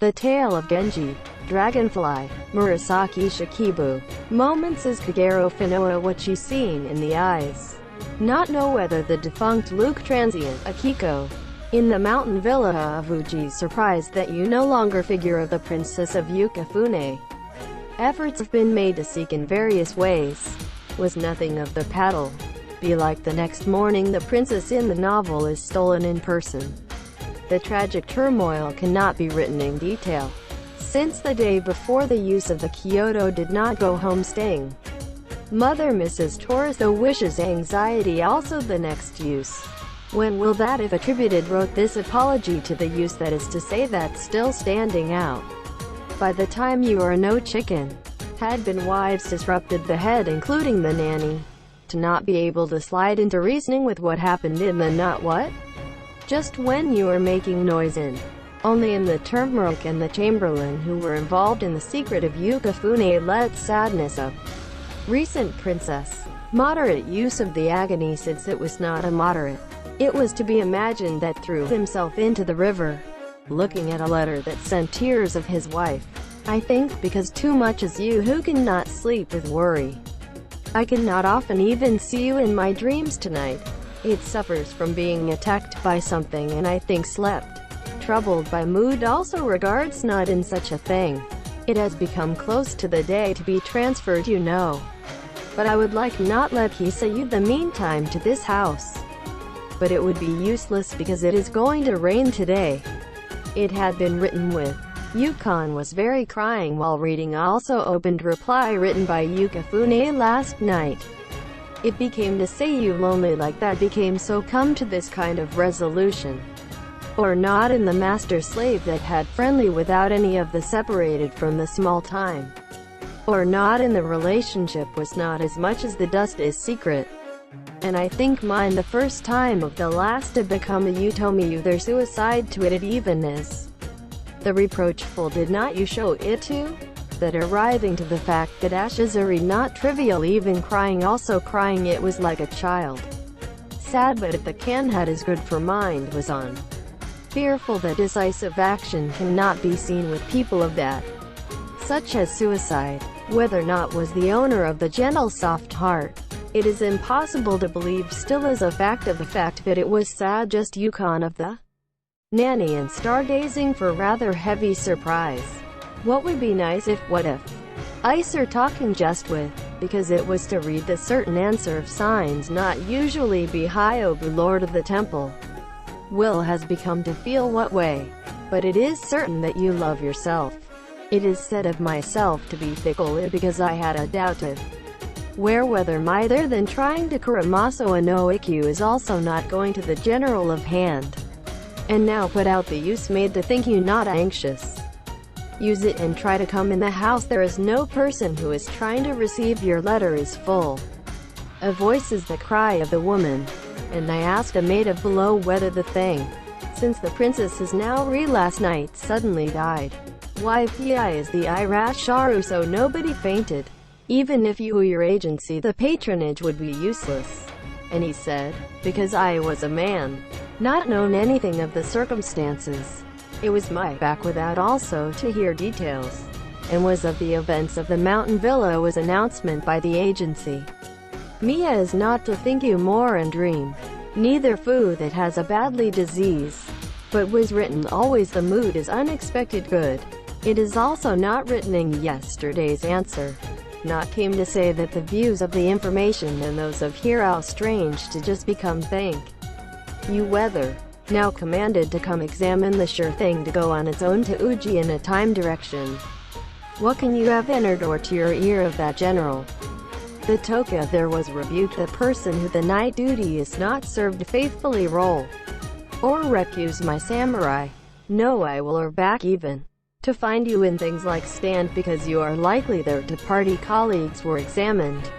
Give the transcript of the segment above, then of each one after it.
The Tale of Genji, Dragonfly, Murasaki Shikibu. Moments as Kagero Finoa what she's seen in the eyes. Not know whether the defunct Luke transient, Akiko, in the mountain villa of Uji surprised that you no longer figure of the princess of Yukifune. Efforts have been made to seek in various ways. Was nothing of the paddle. Be like the next morning the princess in the novel is stolen in person. The tragic turmoil cannot be written in detail. Since the day before the use of the Kyoto did not go home staying. Mother Mrs. Torres wishes anxiety also the next use. When will that if attributed wrote this apology to the use that is to say that still standing out. By the time you are no chicken. Had been wives disrupted the head including the nanny. To not be able to slide into reasoning with what happened in the not what? Just when you are making noise in. Only in the turmeric and the chamberlain who were involved in the secret of Yukifune let sadness of recent princess. Moderate use of the agony since it was not immoderate. It was to be imagined that threw himself into the river. Looking at a letter that sent tears of his wife. I think because too much is you who cannot sleep with worry. I cannot often even see you in my dreams tonight. It suffers from being attacked by something and I think slept. Troubled by mood also regards not in such a thing. It has become close to the day to be transferred you know. But I would like not let he say you the meantime to this house. But it would be useless because it is going to rain today. It had been written with. Yukon was very crying while reading also opened reply written by Yukifune last night. It became to say you lonely like that became so come to this kind of resolution. Or not in the master-slave that had friendly without any of the separated from the small time. Or not in the relationship was not as much as the dust is secret. And I think mine the first time of the last to become a you told me you their suicide to it even is. The reproachful did not you show it to? That arriving to the fact that ashes are not trivial even crying also crying it was like a child. Sad but if the can had is good for mind was on. Fearful that decisive action cannot be seen with people of that. Such as suicide, whether not was the owner of the gentle soft heart. It is impossible to believe still as a fact of the fact that it was sad just Yukon of the nanny and stargazing for rather heavy surprise. What would be nice if, what if? Ice or talking just with, because it was to read the certain answer of signs not usually be Hyobu Lord of the Temple. Will has become to feel what way. But it is certain that you love yourself. It is said of myself to be fickle because I had a doubt of where whether mither than trying to Kuramaso and no Ikyu is also not going to the general of hand. And now put out the use made to think you not anxious. Use it and try to come in the house there is no person who is trying to receive your letter is full. A voice is the cry of the woman. And I asked a maid of below whether the thing, since the princess is now last night suddenly died. Why Pi is the Irasharu so nobody fainted. Even if you your agency the patronage would be useless. And he said, because I was a man, not known anything of the circumstances. It was my back without also to hear details. And was of the events of the mountain villa was announcement by the agency. Mia is not to think you more and dream. Neither food that has a badly disease. But was written always the mood is unexpected good. It is also not written in yesterday's answer. Not came to say that the views of the information and those of Hiro strange to just become think. You weather. Now commanded to come examine the sure thing to go on its own to Uji in a time direction. What can you have entered or to your ear of that general? The Toka there was rebuked the person who the night duty is not served faithfully roll. Or recuse my samurai. No I will or back even. To find you in things like stand because you are likely there to party colleagues were examined.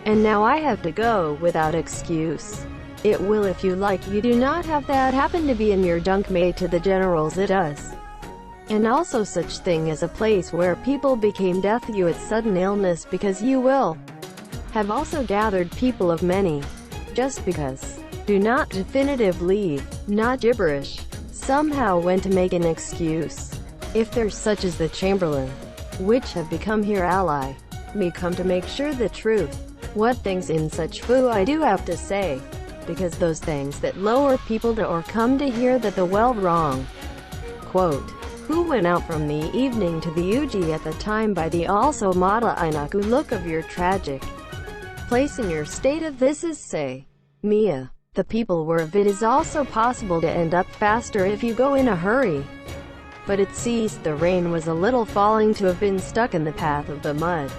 And now I have to go without excuse. It will if you like you do not have that happen to be in your junk made to the generals it does. And also such thing as a place where people became death you at sudden illness because you will have also gathered people of many. Just because. Do not definitive leave, not gibberish. Somehow when to make an excuse. If there's such as the Chamberlain, which have become here ally, me come to make sure the truth. What things in such foo I do have to say, because those things that lower people to or come to hear that the well wrong. Quote, who went out from the evening to the Uji at the time by the also Mata Inaku look of your tragic place in your state of this is say. Mia, the people were of it is also possible to end up faster if you go in a hurry. But it ceased the rain was a little falling to have been stuck in the path of the mud.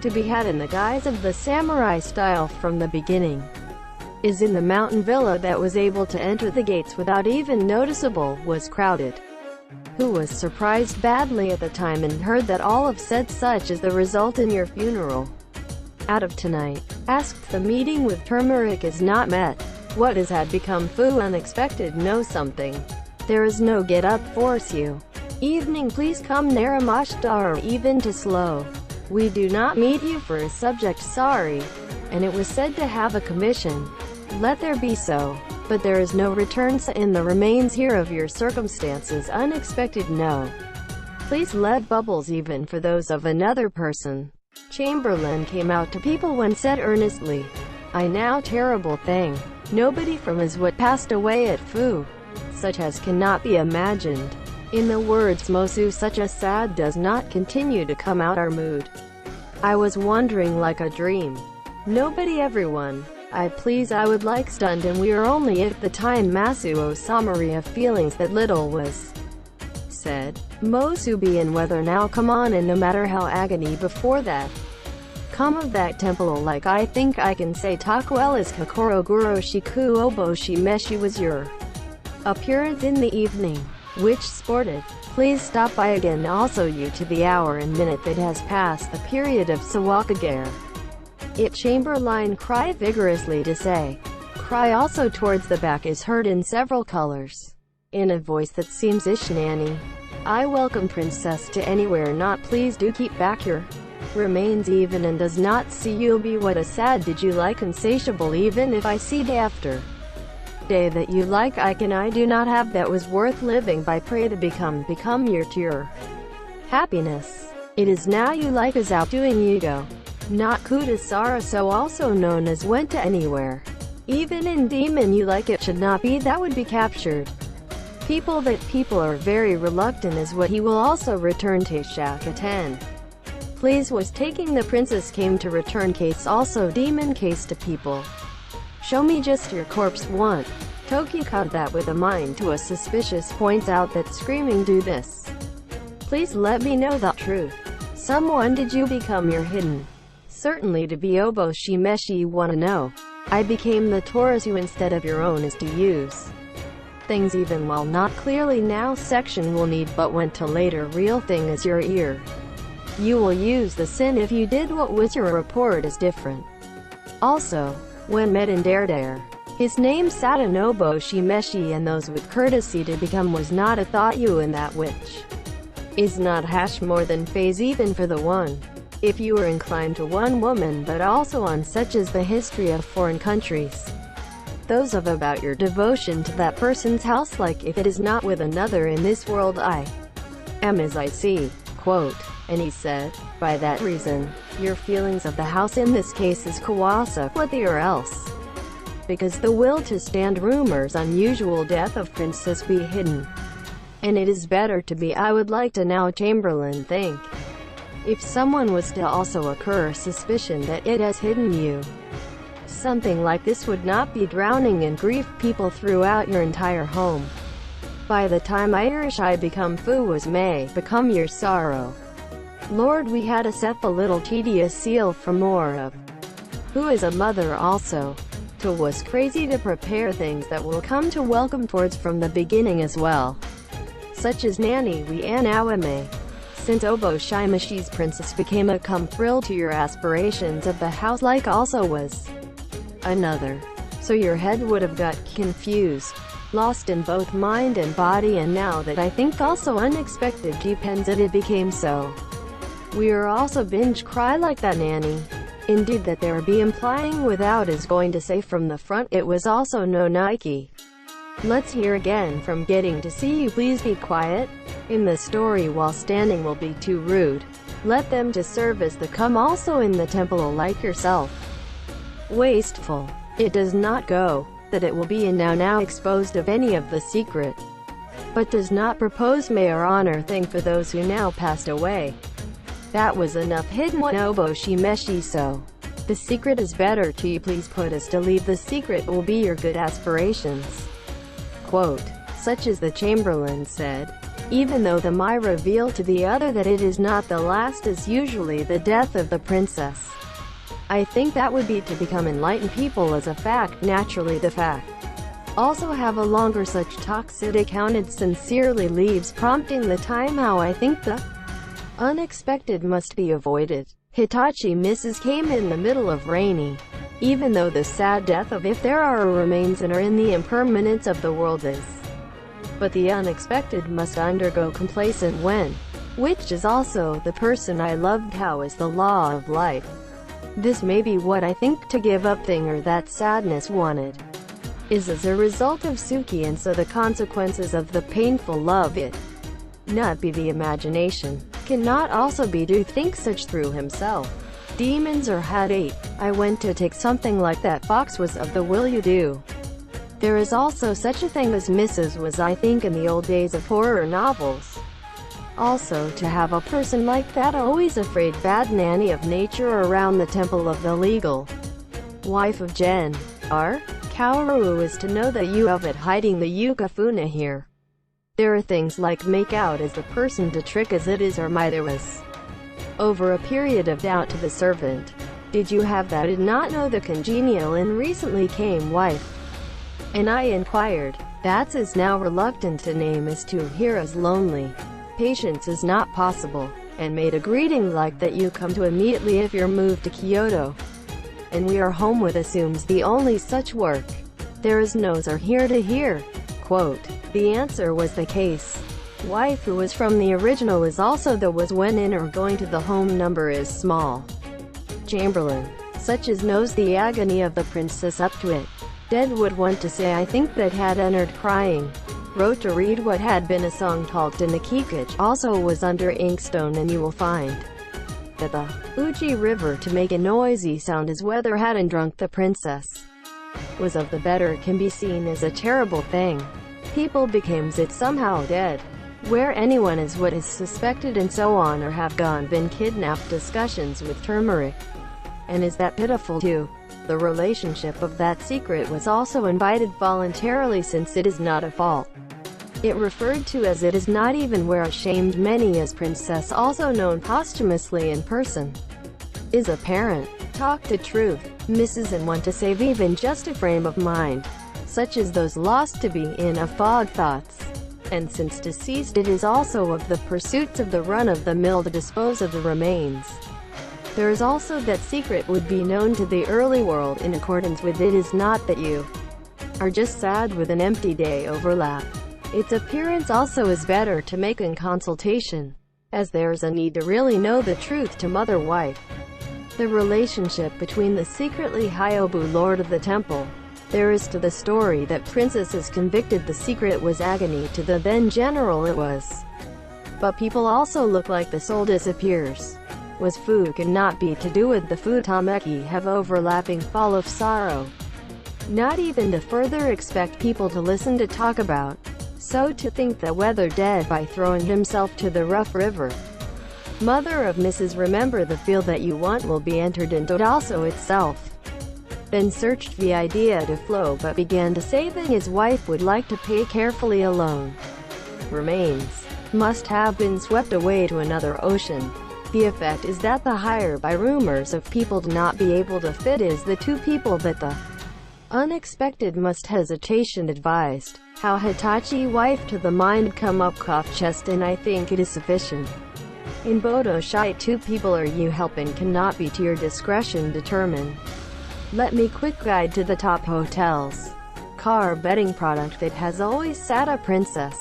To be had in the guise of the samurai style from the beginning. Is in the mountain villa that was able to enter the gates without even noticeable, was crowded. Who was surprised badly at the time and heard that all of said such is the result in your funeral. Out of tonight, asked the meeting with turmeric is not met. What is had become foo unexpected know something. There is no get up force you. Evening please come Naramashita or even to slow. We do not meet you for a subject sorry. And it was said to have a commission. Let there be so. But there is no return in the remains here of your circumstances unexpected no. Please let bubbles even for those of another person. Chamberlain came out to people when said earnestly, I now terrible thing. Nobody from is what passed away at Fu. Such as cannot be imagined. In the words Mosu such a sad does not continue to come out our mood. I was wondering like a dream. Nobody everyone. I please I would like stunned and we are only at the time Masuo summary of feelings that little was said. Mosubi and weather now come on and no matter how agony before that. Come of that temple like I think I can say Takuel is Kokoro Guro Shiku Obo Shimeshi was your appearance in the evening, which sported. Please stop by again also you to the hour and minute that has passed the period of Sawakagare. It Chamberlain cry vigorously to say. Cry also towards the back is heard in several colors. In a voice that seems Ishinani. I welcome princess to anywhere not please do keep back your remains even and does not see you'll be what a sad did you like insatiable even if I see day after day that you like I do not have that was worth living by pray to become your happiness. It is now you like as outdoing you go. Not Kudasara so also known as went to anywhere. Even in demon you like it should not be that would be captured. People are very reluctant is what he will also return to Shaka 10. Please was taking the princess came to return case also demon case to people. Show me just your corpse want. Toki cut that with a mind to a suspicious points out that screaming do this. Please let me know the truth. Someone did you become your hidden? Certainly to be Obo Shimeshi wanna know. I became the Taurus you instead of your own is to use things even while not clearly now section will need but went to later real thing is your ear. You will use the sin if you did what was your report is different. Also, when met in Dare, his name Satanobo Shimeshi and those with courtesy to become was not a thought you in that which is not hash more than phase even for the one. If you are inclined to one woman but also on such as the history of foreign countries. Those of about your devotion to that person's house like if it is not with another in this world I am as I see. Quote, and he said, by that reason, your feelings of the house in this case is Kawasa, what the or else. Because the will to stand rumors unusual death of princess be hidden. And it is better to be I would like to now Chamberlain think. If someone was to also occur suspicion that it has hidden you. Something like this would not be drowning in grief people throughout your entire home. By the time Irish I become foo was may become your sorrow. Lord we had a set a little tedious seal from more of. Who is a mother also. To was crazy to prepare things that will come to welcome towards from the beginning as well. Such as nanny we anawame. Since Obo Shimeshi's princess became a come thrill to your aspirations of the house like also was another. So your head would have got confused, lost in both mind and body and now that I think also unexpected depends that it became so. We are also binge cry like that nanny. Indeed that there be implying without is going to say from the front it was also no Nike. Let's hear again from getting to see you. Please be quiet. In the story, while standing will be too rude. Let them to serve as the come also in the temple like yourself. Wasteful. It does not go, that it will be in now exposed of any of the secret. But does not propose may or honor thing for those who now passed away. That was enough hidden one obo shimeshi so. The secret is better to you, please put us to leave the secret will be your good aspirations. Quote, such as the Chamberlain said, even though the Mai reveal to the other that it is not the last is usually the death of the princess. I think that would be to become enlightened people as a fact, naturally the fact. Also have a longer such toxic accounted sincerely leaves prompting the time how I think the unexpected must be avoided. Hitachi Mrs. came in the middle of rainy. Even though the sad death of if there are remains and are in the impermanence of the world is. But the unexpected must undergo complacent when. Which is also the person I loved how is the law of life. This may be what I think to give up thing or that sadness wanted. Is as a result of Suki and so the consequences of the painful love it. Not be the imagination. Cannot also be do think such through himself. Demons or had ate. I went to take something like that fox was of the will you do. There is also such a thing as Mrs. was I think in the old days of horror novels. Also to have a person like that always afraid bad nanny of nature around the temple of the legal wife of Gen. R. Kaoru is to know that you have it hiding the Yukafuna here. There are things like make out as the person to trick as it is or my there was. Over a period of doubt to the servant. Did you have that? Did not know the congenial and recently came wife. And I inquired. That's is now reluctant to name as to hear as lonely. Patience is not possible. And made a greeting like that you come to immediately if you're moved to Kyoto. And we are home with assumes the only such work. There is no's are here to hear. Quote, the answer was the case. Wife who was from the original is also the was when in or going to the home number is small. Chamberlain, such as knows the agony of the princess up to it. Dead would want to say I think that had entered crying. Wrote to read what had been a song talked in the Kikich, also was under inkstone and you will find that the Uji River to make a noisy sound as whether hadn't drunk the princess was of the better can be seen as a terrible thing. People becomes it somehow dead. Where anyone is what is suspected and so on or have gone been kidnapped discussions with turmeric. And is that pitiful too? The relationship of that secret was also invited voluntarily since it is not a fault. It referred to as it is not even where ashamed many as princess also known posthumously in person. Is apparent. Talk the truth. Mrs. and want to save even just a frame of mind. Such as those lost to be in a fog thoughts. And since deceased it is also of the pursuits of the run-of-the-mill to dispose of the remains. There is also that secret would be known to the early world in accordance with it is not that you are just sad with an empty day overlap. Its appearance also is better to make in consultation, as there's a need to really know the truth to mother-wife. The relationship between the secretly Hyobu lord of the temple. There is to the story that princess is convicted the secret was agony to the then general it was. But people also look like the soul disappears. Was food cannot be to do with the futameki have overlapping fall of sorrow. Not even to further expect people to listen to talk about. So to think that whether dead by throwing himself to the rough river. Mother of Mrs. Remember the field that you want will be entered into it also itself. Then searched the idea to flow but began to say that his wife would like to pay carefully alone. Remains must have been swept away to another ocean. The effect is that the higher by rumors of people to not be able to fit is the two people that the unexpected must hesitation advised. How Hitachi wife to the mind come up cough chest and I think it is sufficient. In Bodo Shite 2 people are you helping cannot be to your discretion determine. Let me quick guide to the top hotels. Car bedding product that has always sat a princess.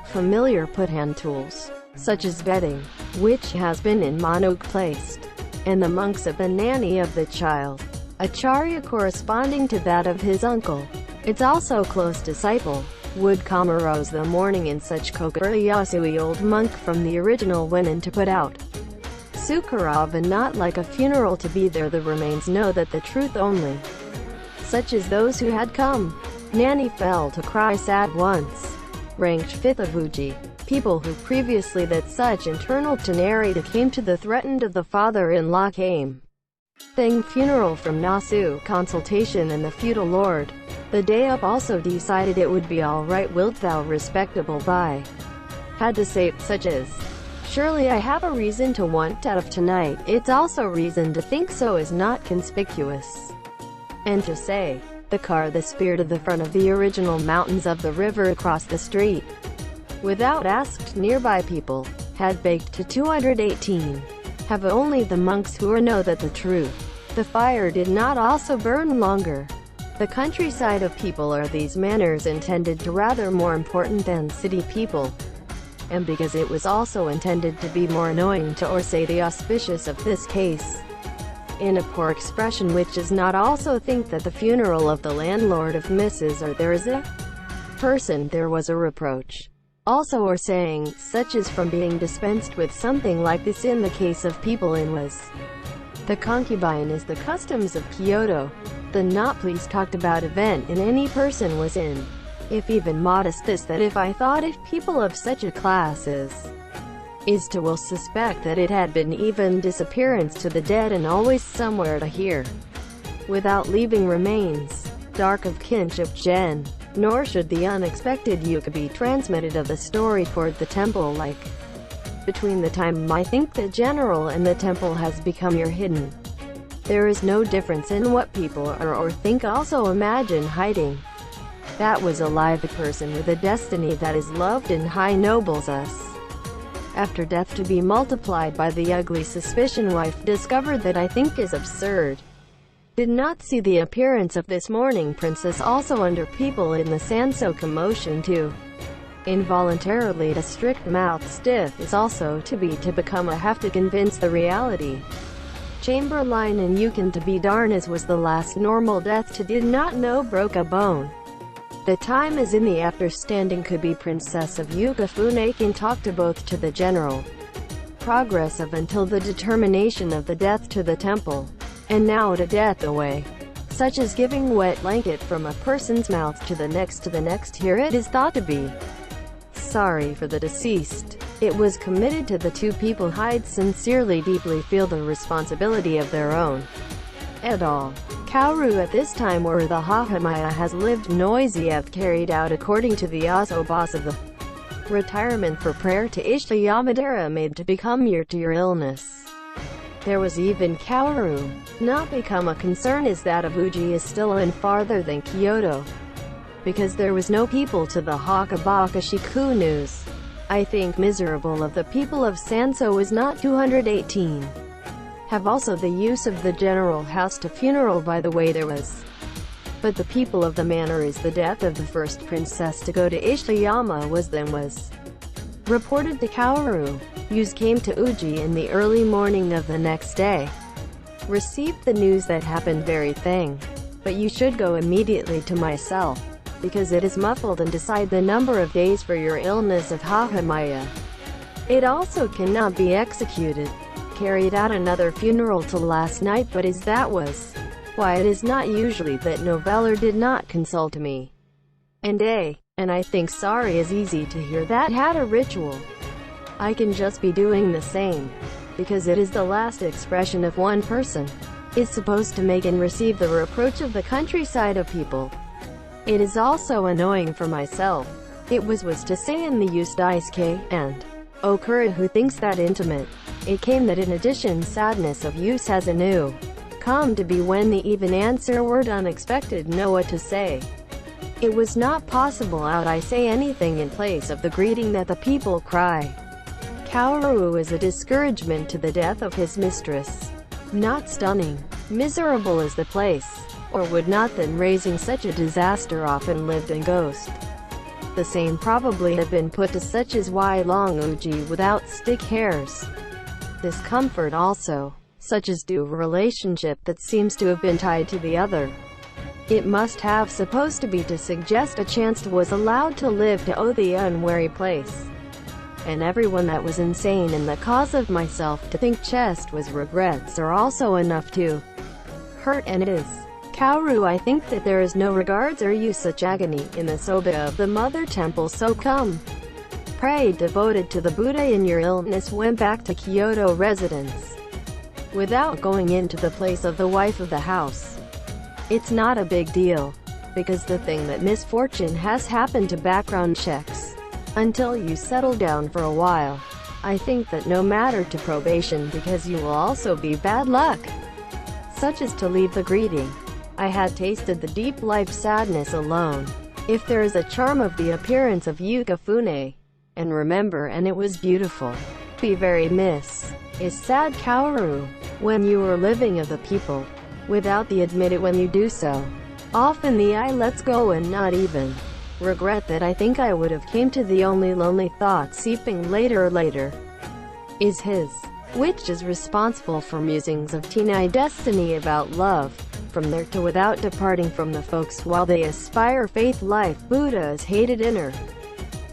Familiar put hand tools, such as bedding, which has been in Monok placed. And the monks of the nanny of the child. A charya corresponding to that of his uncle. It's also close disciple. Would come arose the morning in such Kokuri Yasui old monk from the original went in to put out Sukarov, and not like a funeral to be there the remains know that the truth only. Such as those who had come. Nanny fell to cry sad once. Ranked 5th of Uji. People who previously that such internal to narrate came to the threatened of the father-in-law came. Thing funeral from Nasu, consultation and the feudal lord. The day up also decided it would be alright, wilt thou respectable by. Had to say, such as, surely I have a reason to want out of tonight, it's also reason to think so is not conspicuous. And to say, the car the spirit of the front of the original mountains of the river across the street. Without asked nearby people, had baked to 218. Have only the monks who are know that the truth. The fire did not also burn longer. The countryside of people are these manners intended to rather more important than city people. And because it was also intended to be more annoying to or say the auspicious of this case. In a poor expression which is not also think that the funeral of the landlord of Mrs. or there is a person there was a reproach. Also or saying, such as from being dispensed with something like this in the case of people in was. The concubine is the customs of Kyoto. The not pleased talked about event in any person was in. If even modest this that if I thought if people of such a class is to will suspect that it had been even disappearance to the dead and always somewhere to hear. Without leaving remains. Dark of kinship gen. Nor should the unexpected yuka be transmitted of the story toward the temple like. Between the time I think the general and the temple has become your hidden. There is no difference in what people are or think also imagine hiding. That was a live person with a destiny that is loved and high nobles us. After death to be multiplied by the ugly suspicion wife discovered that I think is absurd. Did not see the appearance of this morning princess also under people in the Sanso commotion too. Involuntarily to strict mouth stiff is also to become a have to convince the reality. Chamberlain and Yukon to be darn as was the last normal death to did not know broke a bone. The time is in the after standing could be princess of Yuka Funakin talk to both to the general progress of until the determination of the death to the temple. And now to death away. Such as giving wet blanket from a person's mouth to the next here it is thought to be. Sorry for the deceased. It was committed to the two people hide sincerely deeply feel the responsibility of their own. Et al. Kaoru at this time where the Hahamaya has lived noisy have carried out according to the Aso boss of the retirement for prayer to Ishita Yamadera made to become to your illness. There was even Kaoru. Not become a concern is that of Uji is still in farther than Kyoto. Because there was no people to the Hakabaka Shiku news. I think miserable of the people of Sanso is not 218. Have also the use of the general house to funeral by the way there was. But the people of the manor is the death of the first princess to go to Ishiyama was reported to Kaoru. Yus came to Uji in the early morning of the next day. Received the news that happened very thing. But you should go immediately to myself. Because it is muffled and decide the number of days for your illness of Hahamaya. It also cannot be executed. Carried out another funeral till last night but as that was. Why it is not usually that Noveller did not consult me. And I think sorry is easy to hear that had a ritual. I can just be doing the same. Because it is the last expression of one person. Is supposed to make and receive the reproach of the countryside of people. It is also annoying for myself. It was to say in the use daisuke, and Okura who thinks that intimate. It came that in addition sadness of use has a new come to be when the even answer word unexpected know what to say. It was not possible out I say anything in place of the greeting that the people cry. Kaoru is a discouragement to the death of his mistress. Not stunning. Miserable is the place. Or would not then raising such a disaster often lived in ghost. The same probably have been put to such as why long Uji without stick hairs. Discomfort also, such as do relationship that seems to have been tied to the other. It must have supposed to be to suggest a chance was allowed to live to owe the unwary place. And everyone that was insane in the cause of myself to think chest was regrets are also enough to hurt, and it is. Kaoru, I think that there is no regards or use such agony in the soba of the mother temple, so come. Pray, devoted to the Buddha in your illness, went back to Kyoto residence without going into the place of the wife of the house. It's not a big deal, because the thing that misfortune has happened to background checks. Until you settle down for a while, I think that no matter to probation, because you will also be bad luck. Such as to leave the greeting. I had tasted the deep life sadness alone. If there is a charm of the appearance of Yukifune, and remember, and it was beautiful. Be very miss. Is sad Kaoru. When you are living of the people, without the admit it when you do so. Often the I lets go and not even regret that. I think I would have came to the only lonely thought seeping later is his, which is responsible for musings of teen destiny about love. From there to without departing from the folks while they aspire faith life Buddha is hated inner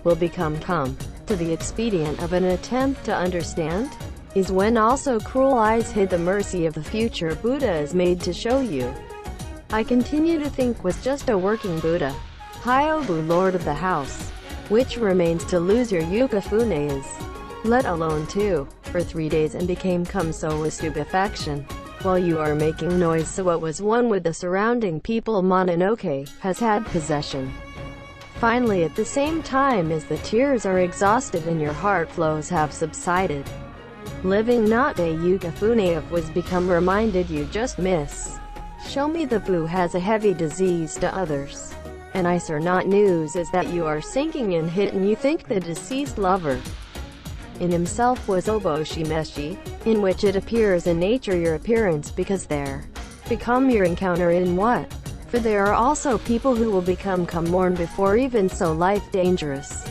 will become come to the expedient of an attempt to understand is when also cruel eyes hid the mercy of the future Buddha is made to show you. I continue to think was just a working Buddha. Hyobu, lord of the house, which remains to lose your Yukifune is, let alone 2 or 3 days, and became come so with stupefaction. While you are making noise, so what was one with the surrounding people Mononoke has had possession. Finally, at the same time as the tears are exhausted and your heart flows have subsided, living not a Yukifune of was become reminded you just miss. Show me the Boo has a heavy disease to others. And I sir not news is that you are sinking in hit and you think the deceased lover in himself was Oboshimeshi, in which it appears in nature your appearance, because there become your encounter in what? For there are also people who will become come mourn before even so life dangerous.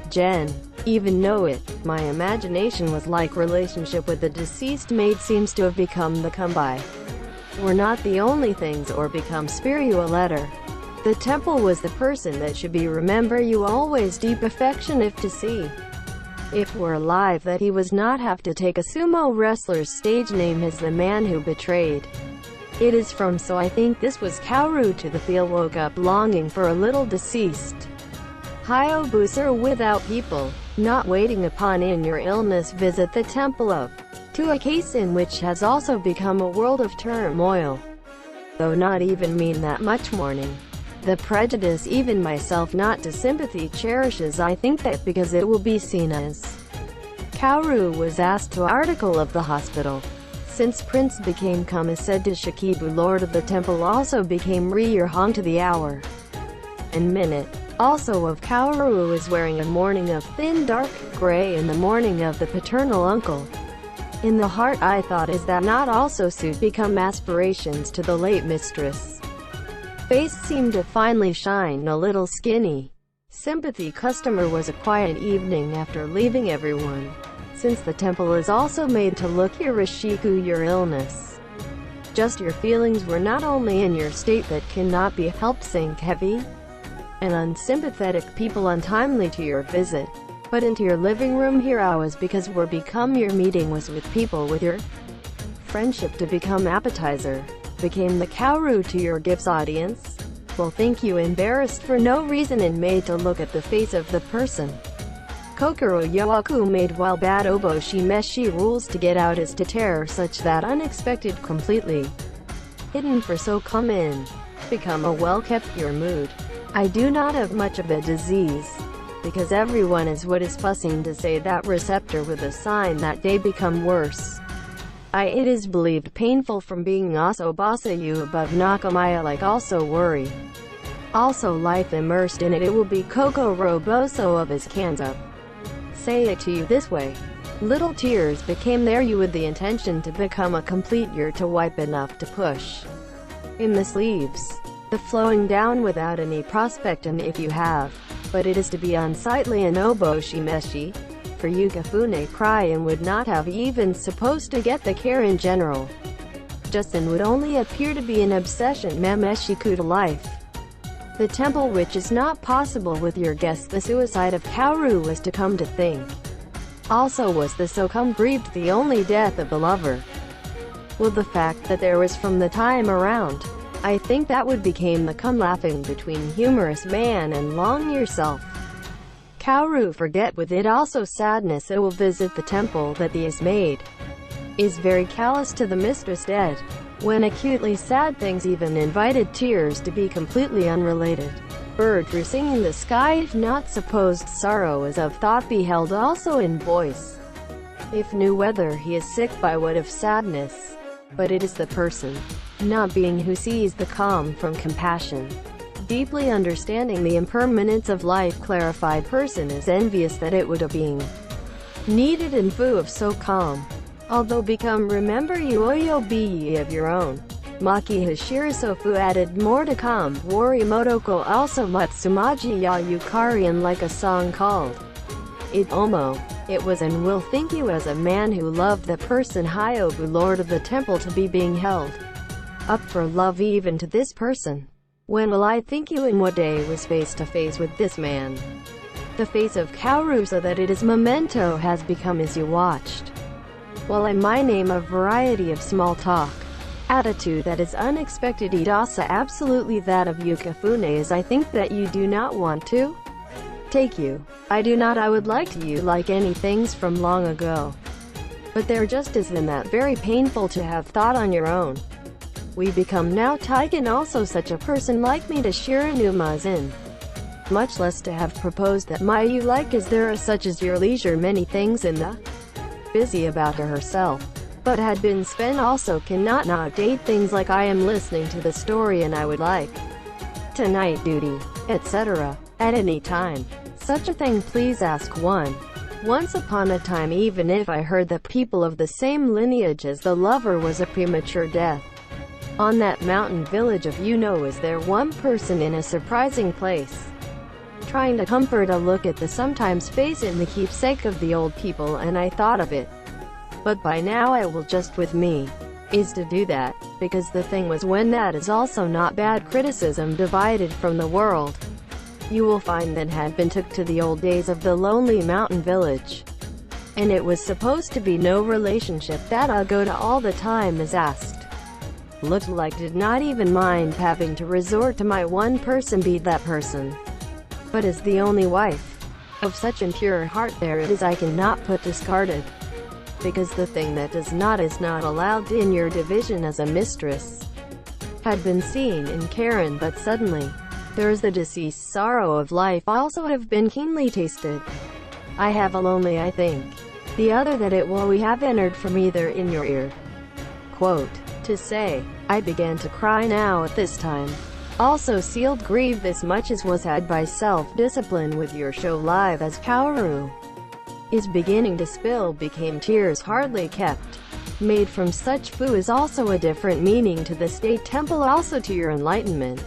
Jen, even know it, my imagination was like relationship with the deceased maid seems to have become the come by. Were not the only things or become spiritual letter. The temple was the person that should be remember you always deep affection if to see. If were alive that he was not have to take a sumo wrestler's stage name as the man who betrayed. It is from so I think this was Kaoru to the feel woke up longing for a little deceased. Hyobu, sir, without people, not waiting upon in your illness visit the temple of, to a case in which has also become a world of turmoil. Though not even mean that much mourning. The prejudice even myself not to sympathy cherishes, I think that because it will be seen as. Kaoru was asked to article of the hospital. Since Prince became come is said to Shikibu, lord of the temple also became re-hong to the hour and minute. Also of Kaoru is wearing a mourning of thin dark gray in the mourning of the paternal uncle. In the heart I thought is that not also suit become aspirations to the late mistress. Face seemed to finally shine a little skinny. Sympathy customer was a quiet evening after leaving everyone. Since the temple is also made to look Hirishiku your illness. Just your feelings were not only in your state that cannot be helped sink heavy and unsympathetic people untimely to your visit, but into your living room here I was because were become your meeting was with people with your friendship to become appetizer. Became the Kaoru to your gifts audience, will think you embarrassed for no reason and made to look at the face of the person. Kokoro Yoaku made while bad Oboshimeshi rules to get out is to terror such that unexpected completely hidden for so come in. Become a well-kept your mood. I do not have much of a disease, because everyone is what is fussing to say that receptor with a sign that day become worse. It is believed painful from being asobasa you above Nakamaya like also worry. Also life immersed in it, it will be Koko Roboso of his cans up. Say it to you this way. Little tears became there you with the intention to become a complete year to wipe enough to push in the sleeves. The flowing down without any prospect, and if you have, but it is to be unsightly and Oboshimeshi. For Yukifune cry and would not have even supposed to get the care in general. Justin would only appear to be an obsession Mameshiku to life. The temple, which is not possible with your guess. The suicide of Kaoru was to come to think. Also was the so-come grieved the only death of the lover. Well, the fact that there was from the time around, I think that would became the come laughing between humorous man and long yourself. Kaoru forget with it also sadness it will visit the temple that he has made. Is very callous to the mistress dead. When acutely sad things even invited tears to be completely unrelated. Bird through singing the sky if not supposed sorrow is of thought beheld also in voice. If knew whether he is sick by what of sadness. But it is the person, not being who sees the calm from compassion. Deeply understanding the impermanence of life clarified person is envious that it would have been needed in fu of so calm. Although become remember you oyo be ye of your own. Maki Hashirasofu added more to come. Warimotoko also Matsumaji ya Yukari and like a song called It Omo. It was and will think you as a man who loved the person Hyobu lord of the temple to be being held up for love even to this person. When will I think you and what day was face to face with this man? The face of Kaoru so that it is memento has become as you watched. While I my name a variety of small talk. Attitude that is unexpected idasa absolutely that of Yukifune is I think that you do not want to take you. I do not I would like to you like any things from long ago. But there just is in that very painful to have thought on your own. We become now taken also such a person like me to Shiranuma in. Much less to have proposed that my you like is there a such as your leisure many things in the busy about her herself, but had been spent also cannot not date things like I am listening to the story and I would like tonight duty, etc. At any time. Such a thing please ask one. Once upon a time even if I heard that people of the same lineage as the lover was a premature death. On that mountain village of is there one person in a surprising place. Trying to comfort a look at the sometimes face in the keepsake of the old people and I thought of it. But by now I will just with me is to do that, because the thing was when that is also not bad criticism divided from the world. You will find that had been took to the old days of the lonely mountain village. And it was supposed to be no relationship that I go to all the time is asked. Looked like did not even mind having to resort to my one person be that person. But as the only wife of such impure heart there it is I cannot put discarded. Because the thing that does not is not allowed in your division as a mistress. Had been seen in Karen but suddenly, there is the deceased sorrow of life also have been keenly tasted. I have a lonely I think. The other that it will we have entered from either in your ear. Quote, to say, I began to cry now at this time. Also sealed grieve this much as was had by self-discipline with your show live as Kaoru is beginning to spill became tears hardly kept. Made from such fu is also a different meaning to the state temple also to your enlightenment.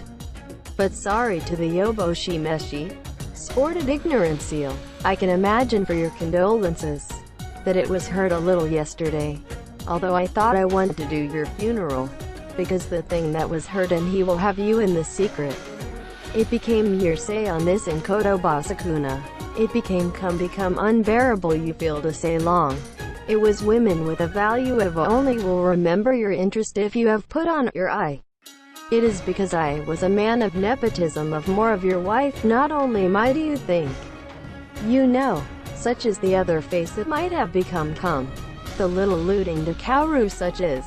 But sorry to the Yoboshi Meshi. Sported ignorant seal. I can imagine for your condolences. That it was heard a little yesterday. Although I thought I wanted to do your funeral. Because the thing that was heard and he will have you in the secret. It became hearsay on this in Koto Basakuna. It become unbearable you feel to say long. It was women with a value of only will remember your interest if you have put on your eye. It is because I was a man of nepotism of more of your wife not only my do you think. You know, such is the other face that might have become the little alluding to Kaoru such as.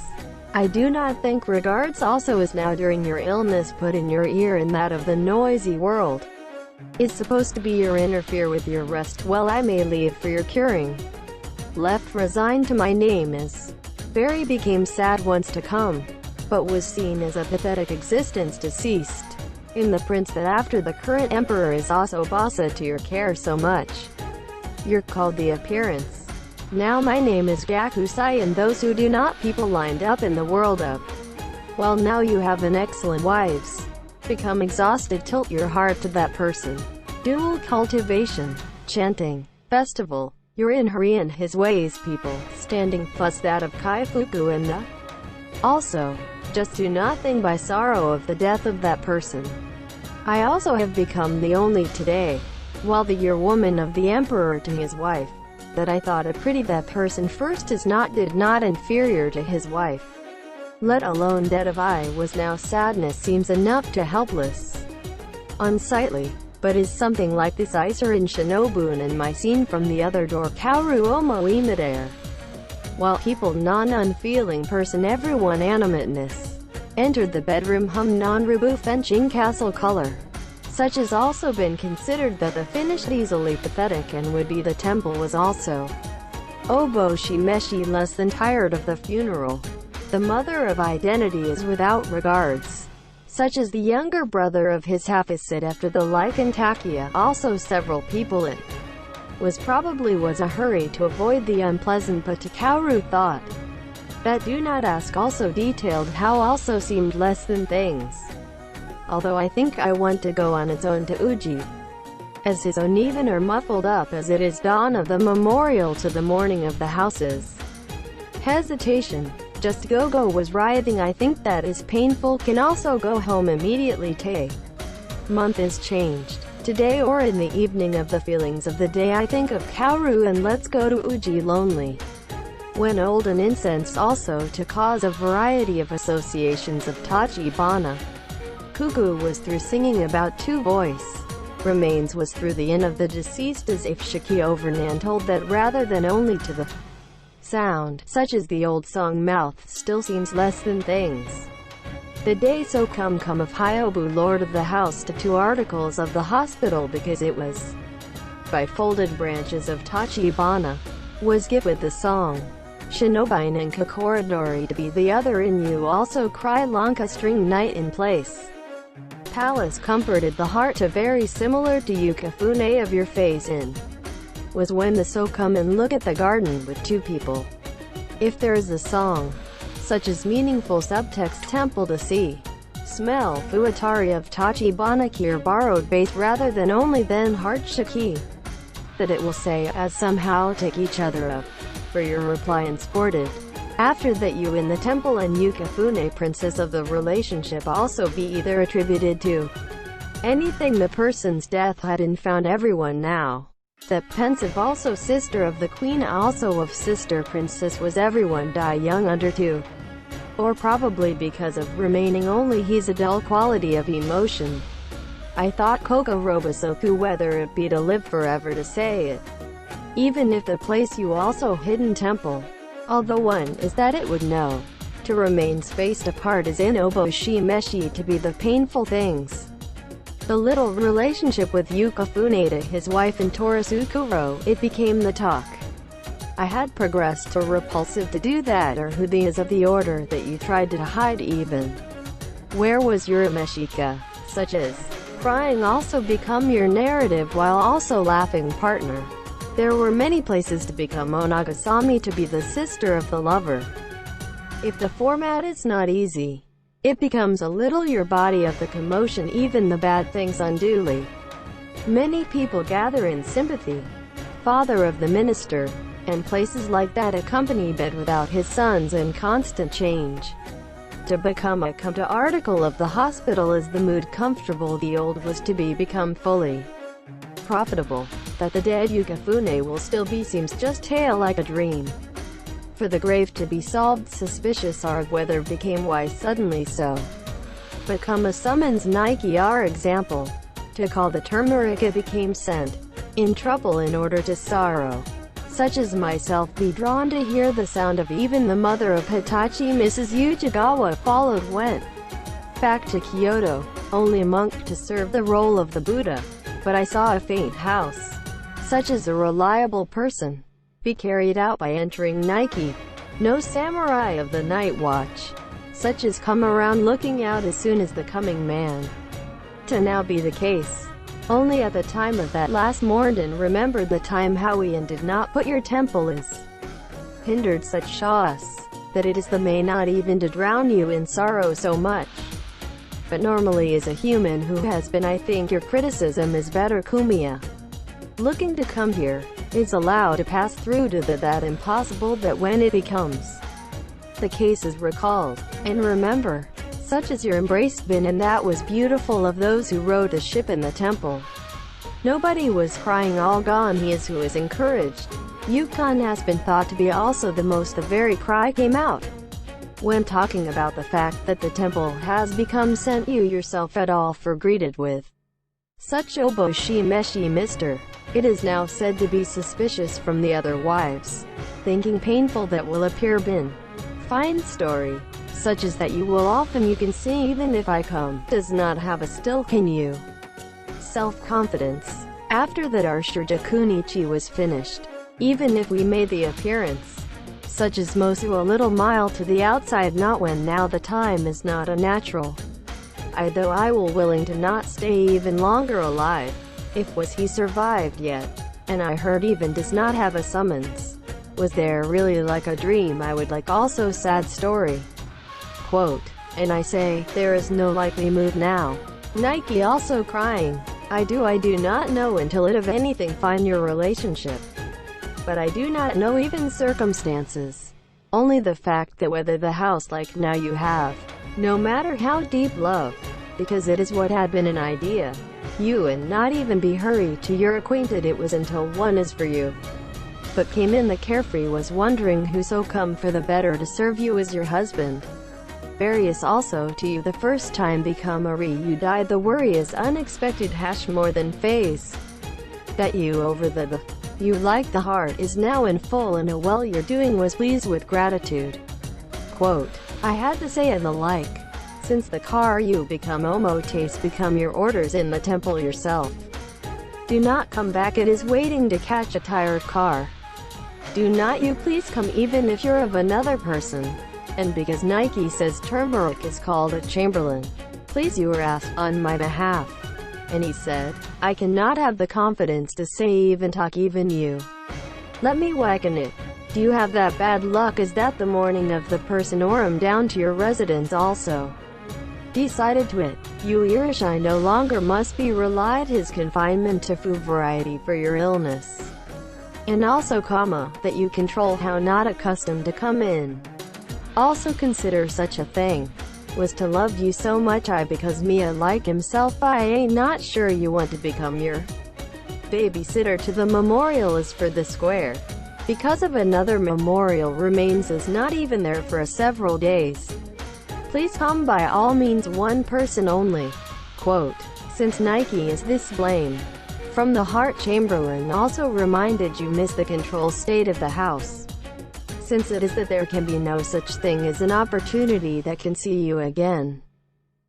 I do not think regards also is now during your illness put in your ear and that of the noisy world. Is supposed to be your interfere with your rest well I may leave for your curing. Left resigned to my name is. Very became sad once to come. But was seen as a pathetic existence deceased. In the prince that after the current emperor is also Basa to your care so much. You're called the appearance. Now my name is Gakusai and those who do not people lined up in the world of. Well now you have an excellent wives. Become exhausted tilt your heart to that person. Dual cultivation. Chanting. Festival. You're in hurry in his ways people. Standing fuss that of Kaifuku and the Also, just do not think by sorrow of the death of that person. I also have become the only today, while the year woman of the emperor to his wife, that I thought a pretty that person first is not did not inferior to his wife. Let alone dead of I was now sadness seems enough to helpless. Unsightly, but is something like this Iser in Shinobun and my scene from the other door Kaoru Omo Imadare. While people non-unfeeling person everyone animateness. Entered the bedroom hum non-rebu fenching castle color. Such has also been considered that the finished easily pathetic and would be the temple was also. Obo Shimeshi less than tired of the funeral. The mother of identity is without regards. Such as the younger brother of his half-is after the like and Takia, also several people it was a hurry to avoid the unpleasant but Kaoru thought. That do not ask also detailed how also seemed less than things. Although I think I want to go on its own to Uji. As his own even or muffled up as it is dawn of the memorial to the mourning of the houses. Hesitation. Just go was writhing I think that is painful can also go home immediately month is changed. Today or in the evening of the feelings of the day I think of Kaoru and let's go to Uji lonely. When old and incense also to cause a variety of associations of Tachibana. Kuku was through singing about two voice. Remains was through the inn of the deceased as if Shiki Overnan told that rather than only to the sound, such as the old song mouth still seems less than things. The day so come of Hyobu lord of the house to 2 articles of the hospital because it was by folded branches of Tachibana, was given with the song. Shinobine and Kokorodori to be the other in you also cry Lanka string night in place. Palace comforted the heart to very similar to Yukafune of your face in. Was when the so come and look at the garden with 2 people. If there is a song, such as meaningful subtext temple to see, smell, fuatari of Tachibana Kir borrowed base rather than only then heart shiki. That it will say as somehow take each other up. For your reply and sported. After that you in the temple and Yukafune princess of the relationship also be either attributed to anything the person's death had and found everyone now. That pensive also sister of the queen also of sister princess was everyone die young under 2. Or probably because of remaining only he's a dull quality of emotion. I thought Koko Robosoku whether it be to live forever to say it. Even if the place you also hidden temple. Although one is that it would know. To remain spaced apart is in Obo Shimeshi to be the painful things. The little relationship with Yukafune to his wife and Torasukuro, it became the talk. I had progressed to repulsive to do that or who the is of the order that you tried to hide even. Where was your Meshika? Such as crying also become your narrative while also laughing partner. There were many places to become Onagasami to be the sister of the lover. If the format is not easy, it becomes a little your body of the commotion even the bad things unduly. Many people gather in sympathy. Father of the minister, and places like that accompany bed without his sons and constant change. To become a come to article of the hospital is the mood comfortable the old was to be become fully profitable. That the dead Yukafune will still be seems just tale like a dream. For the grave to be solved suspicious are whether became why suddenly so. Become a summons Nike our example. To call the turmeric it became sent. In trouble in order to sorrow. Such as myself be drawn to hear the sound of even the mother of Hitachi Mrs. Ujigawa followed went back to Kyoto, only a monk to serve the role of the Buddha. But I saw a faint house. Such as a reliable person. Be carried out by entering Nike. No samurai of the night watch. Such as come around looking out as soon as the coming man. To now be the case. Only at the time of that last mourned and remembered the time how we and did not put your temple is hindered such shaw's, that it is the may not even to drown you in sorrow so much. But normally as a human who has been I think your criticism is better Kumiya. Looking to come here, is allowed to pass through to that impossible that when it becomes The case is recalled. And remember, such as your embrace been, and that was beautiful of those who rode the ship in the temple. Nobody was crying, all gone he is who is encouraged. Yukon has been thought to be also the most. The very cry came out when talking about the fact that the temple has become sent you yourself at all for greeted with such oboshi meshi Mr. It is now said to be suspicious from the other wives, thinking painful that will appear bin. Fine story, such as that you will often you can see even if I come, does not have a still can you. Self-confidence. After that our Shirjakunichi was finished, even if we made the appearance, such as Mosu a little mile to the outside, not when now the time is not a natural. Though I will willing to not stay even longer alive, if was he survived yet, and I heard even does not have a summons. Was there really like a dream I would like also sad story. Quote, and I say, there is no likely move now. Nike also crying, I do not know until it of anything find your relationship. But I do not know even circumstances. Only the fact that whether the house like now you have, no matter how deep love, because it is what had been an idea, you and not even be hurried to your acquainted it was until one is for you. But came in the carefree was wondering who so come for the better to serve you as your husband. Various also to you the first time become a you died the worry is unexpected hash more than phase. That you over the you like the heart is now in full and a well you're doing was pleased with gratitude. Quote, I had to say and the like, since the car you become omotes become your orders in the temple yourself. Do not come back, it is waiting to catch a tired car. Do not you please come even if you're of another person. And because Nike says turmeric is called a chamberlain, please you were asked on my behalf. And he said, I cannot have the confidence to say even talk even you. Let me wagon it. Do you have that bad luck? Is that the morning of the person or down to your residence also? Decided to it. You Irishai no longer must be relied his confinement to food variety for your illness. And also that you control how not accustomed to come in. Also consider such a thing was to love you so much because Mia like himself I ain't not sure you want to become your babysitter to the memorial is for the square. Because of another memorial remains is not even there for several days. Please come by all means one person only. Quote, since Nike is this blame. From the heart Chamberlain also reminded you miss the control state of the house. Since it is that there can be no such thing as an opportunity that can see you again.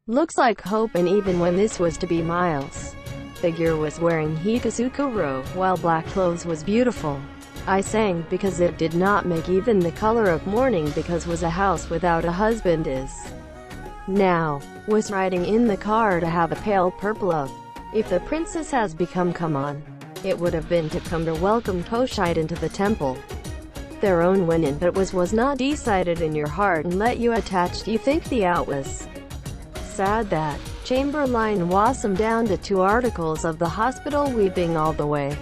Looks like hope, and even when this was to be Miles' figure was wearing Hikasukuro, while black clothes was beautiful. I sang because it did not make even the color of mourning because was a house without a husband is. Now, was riding in the car to have a pale purple of. If the princess has become come on, it would have been to come to welcome Toshide into the temple. Their own went in, but was not decided in your heart and let you attached. You think the out was sad that Chamberlain wasum down to 2 articles of the hospital weeping all the way.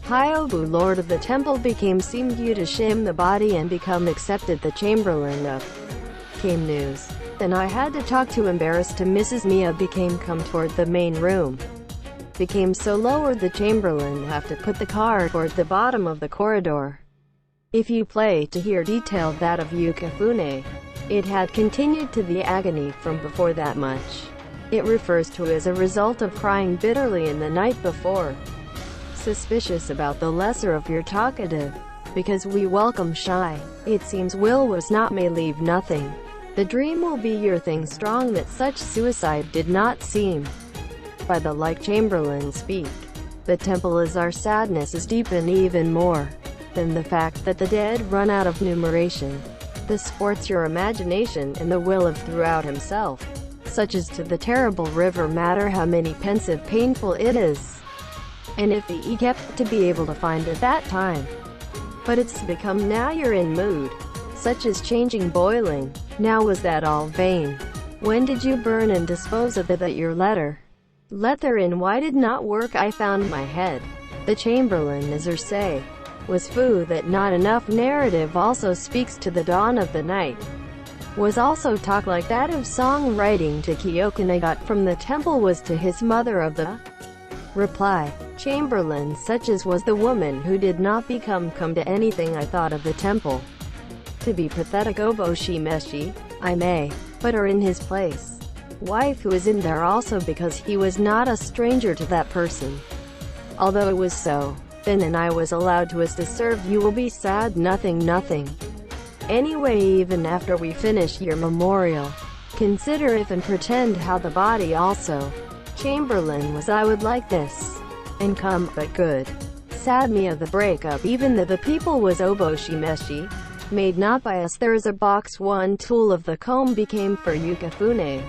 Hyobu lord of the temple became seemed you to shame the body and become accepted the Chamberlain of. Came news. Then I had to talk to embarrassed to Mrs. Mia became come toward the main room. Became so lowered the Chamberlain have to put the car toward the bottom of the corridor. If you play to hear detailed that of Yukifune, it had continued to the agony from before that much. It refers to as a result of crying bitterly in the night before. Suspicious about the lesser of your talkative, because we welcome shy. It seems will was not may leave nothing. The dream will be your thing strong that such suicide did not seem. By the like Chamberlain speak. The temple is our sadness is deepen even more than the fact that the dead run out of numeration. The sports your imagination and the will of throughout himself, such as to the terrible river matter how many pensive painful it is. And if he kept to be able to find at that time. But it's become now you're in mood, such as changing boiling. Now was that all vain? When did you burn and dispose of it that your letter? Let therein why did not work I found my head. The Chamberlain is or say. Was Fu that not enough narrative also speaks to the dawn of the night? Was also talk like that of songwriting to Kyokan I got from the temple was to his mother of the reply. Chamberlain such as was the woman who did not come to anything I thought of the temple. To be pathetic Oboshimeshi, I may, but are in his place. Wife who is in there also because he was not a stranger to that person. Although it was so, then and I was allowed to as to serve you will be sad nothing. Anyway even after we finish your memorial, consider if and pretend how the body also. Chamberlain was I would like this. And come, but good. Sad me of the breakup even though the people was Oboshimeshi. Made not by us there is a box one tool of the comb became for Yukifune.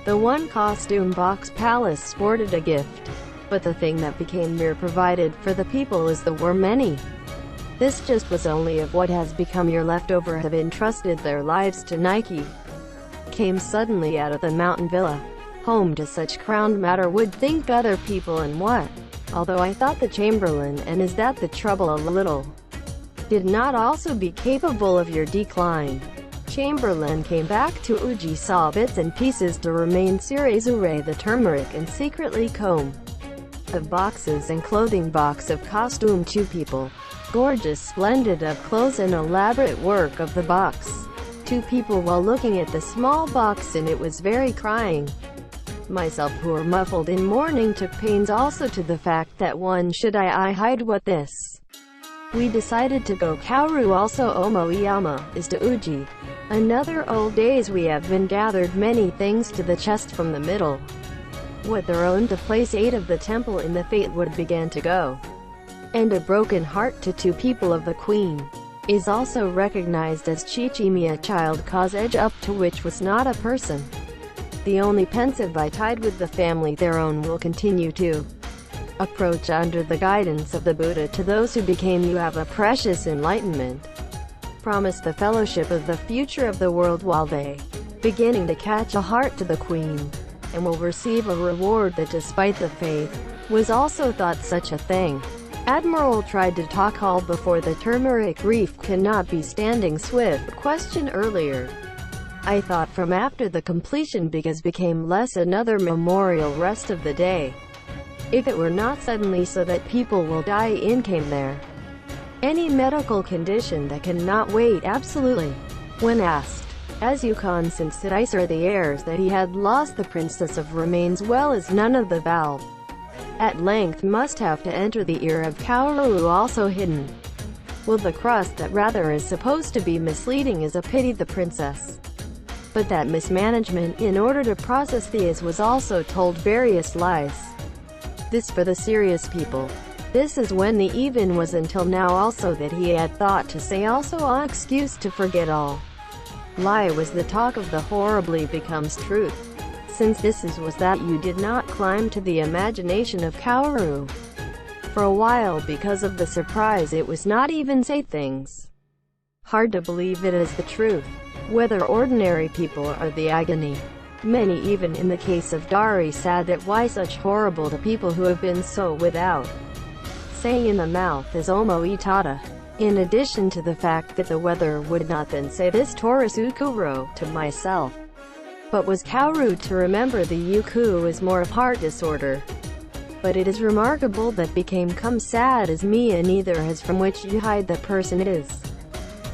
The one costume box palace sported a gift. But the thing that became mere provided for the people is the were many. This just was only of what has become your leftover have entrusted their lives to Nike. Came suddenly out of the mountain villa. Home to such crowned matter would think other people and what? Although I thought the Chamberlain and is that the trouble a little? Did not also be capable of your decline. Chamberlain came back to Uji saw bits and pieces to remain Surezure the turmeric and secretly comb. Of boxes and clothing box of costume two people. Gorgeous splendid of clothes and elaborate work of the box. Two people while looking at the small box and it was very crying. Myself who were muffled in mourning took pains also to the fact that one should I hide what this. We decided to go Kaoru also Omoiyama is to Uji. Another old days we have been gathered many things to the chest from the middle. What their own to place 8 of the temple in the fate would began to go. And a broken heart to 2 people of the queen. Is also recognized as Chichimiya child cause edge up to which was not a person. The only pensive I tied with the family their own will continue to approach under the guidance of the Buddha to those who became you have a precious enlightenment. Promise the fellowship of the future of the world while they beginning to catch a heart to the queen. And will receive a reward that despite the faith, was also thought such a thing. Admiral tried to talk all before the turmeric reef cannot be standing swift question earlier. I thought from after the completion because became less another memorial rest of the day. If it were not suddenly so that people will die in came there. Any medical condition that cannot wait absolutely. When asked, as Yukon since it ice are the heirs that he had lost the princess of remains well as none of the valve. At length must have to enter the ear of Kaoru also hidden. Will the crust that rather is supposed to be misleading is a pity the princess. But that mismanagement in order to process these was also told various lies. This for the serious people. This is when the even was until now also that he had thought to say also an excuse to forget all. Lie was the talk of the horribly becomes truth. Since this was that you did not climb to the imagination of Kaoru. For a while because of the surprise it was not even say things. Hard to believe it as the truth. Whether ordinary people are the agony. Many even in the case of Dari sad that why such horrible to people who have been so without saying in the mouth is Omo Itada. In addition to the fact that the weather would not then say this Taurus Ukuro to myself. But was Kaoru to remember the Yuku is more of heart disorder. But it is remarkable that became come sad as me and neither has from which you hide the person it is.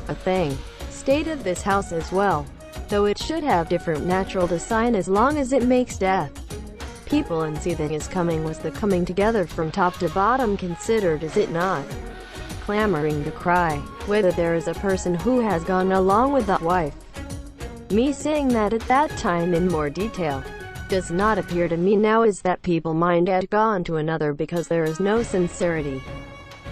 A thing. State of this house as well. Though it should have different natural design as long as it makes death. People and see that his coming was the coming together from top to bottom considered is it not? Clamoring to cry, whether there is a person who has gone along with that wife. Me saying that at that time in more detail, does not appear to me now is that people mind had gone to another because there is no sincerity.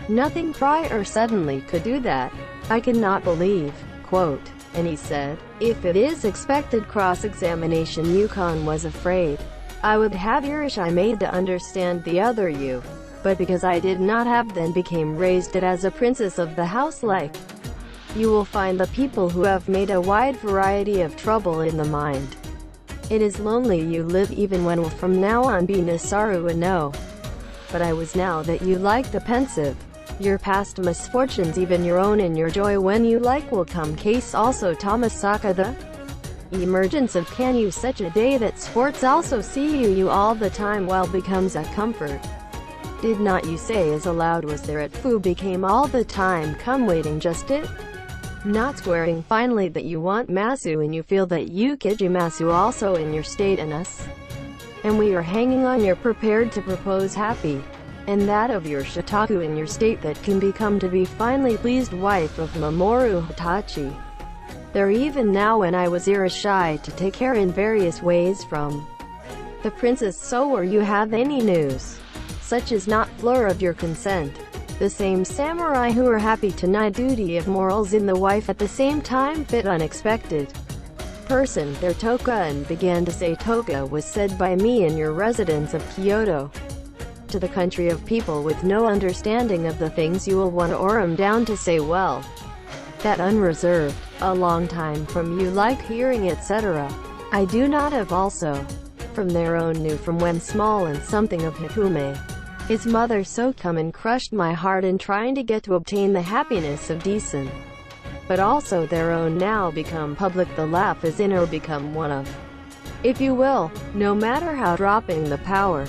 Nothing prior suddenly could do that. I cannot believe, quote, and he said, if it is expected cross-examination Yukon was afraid. I would have Irish I made to understand the other you. But because I did not have then became raised it as a princess of the house like. You will find the people who have made a wide variety of trouble in the mind. It is lonely you live even when will from now on be Nasaru and no. But I was now that you like the pensive. Your past misfortunes, even your own, and your joy when you like will come. Case also Tomasaka. The emergence of can you such a day that sports also see you all the time while becomes a comfort. Did not you say as aloud was there at fu became all the time come waiting just it? Not squaring finally that you want masu and you feel that you kijimasu also in your state and us. And we are hanging on you're prepared to propose happy. And that of your shitaku in your state that can become to be finally pleased wife of Mamoru Hitachi. There even now when I was shy to take care in various ways from the princess. So were you have any news? Such is not fleur of your consent. The same samurai who are happy to deny duty of morals in the wife at the same time fit unexpected person their toka and began to say toka was said by me in your residence of Kyoto. To the country of people with no understanding of the things you will want Oram down to say well. That unreserved, a long time from you like hearing etc. I do not have also. From their own knew from when small and something of Hikume. His mother so come and crushed my heart in trying to get to obtain the happiness of decent. But also their own now become public the laugh is in or become one of. If you will, no matter how dropping the power.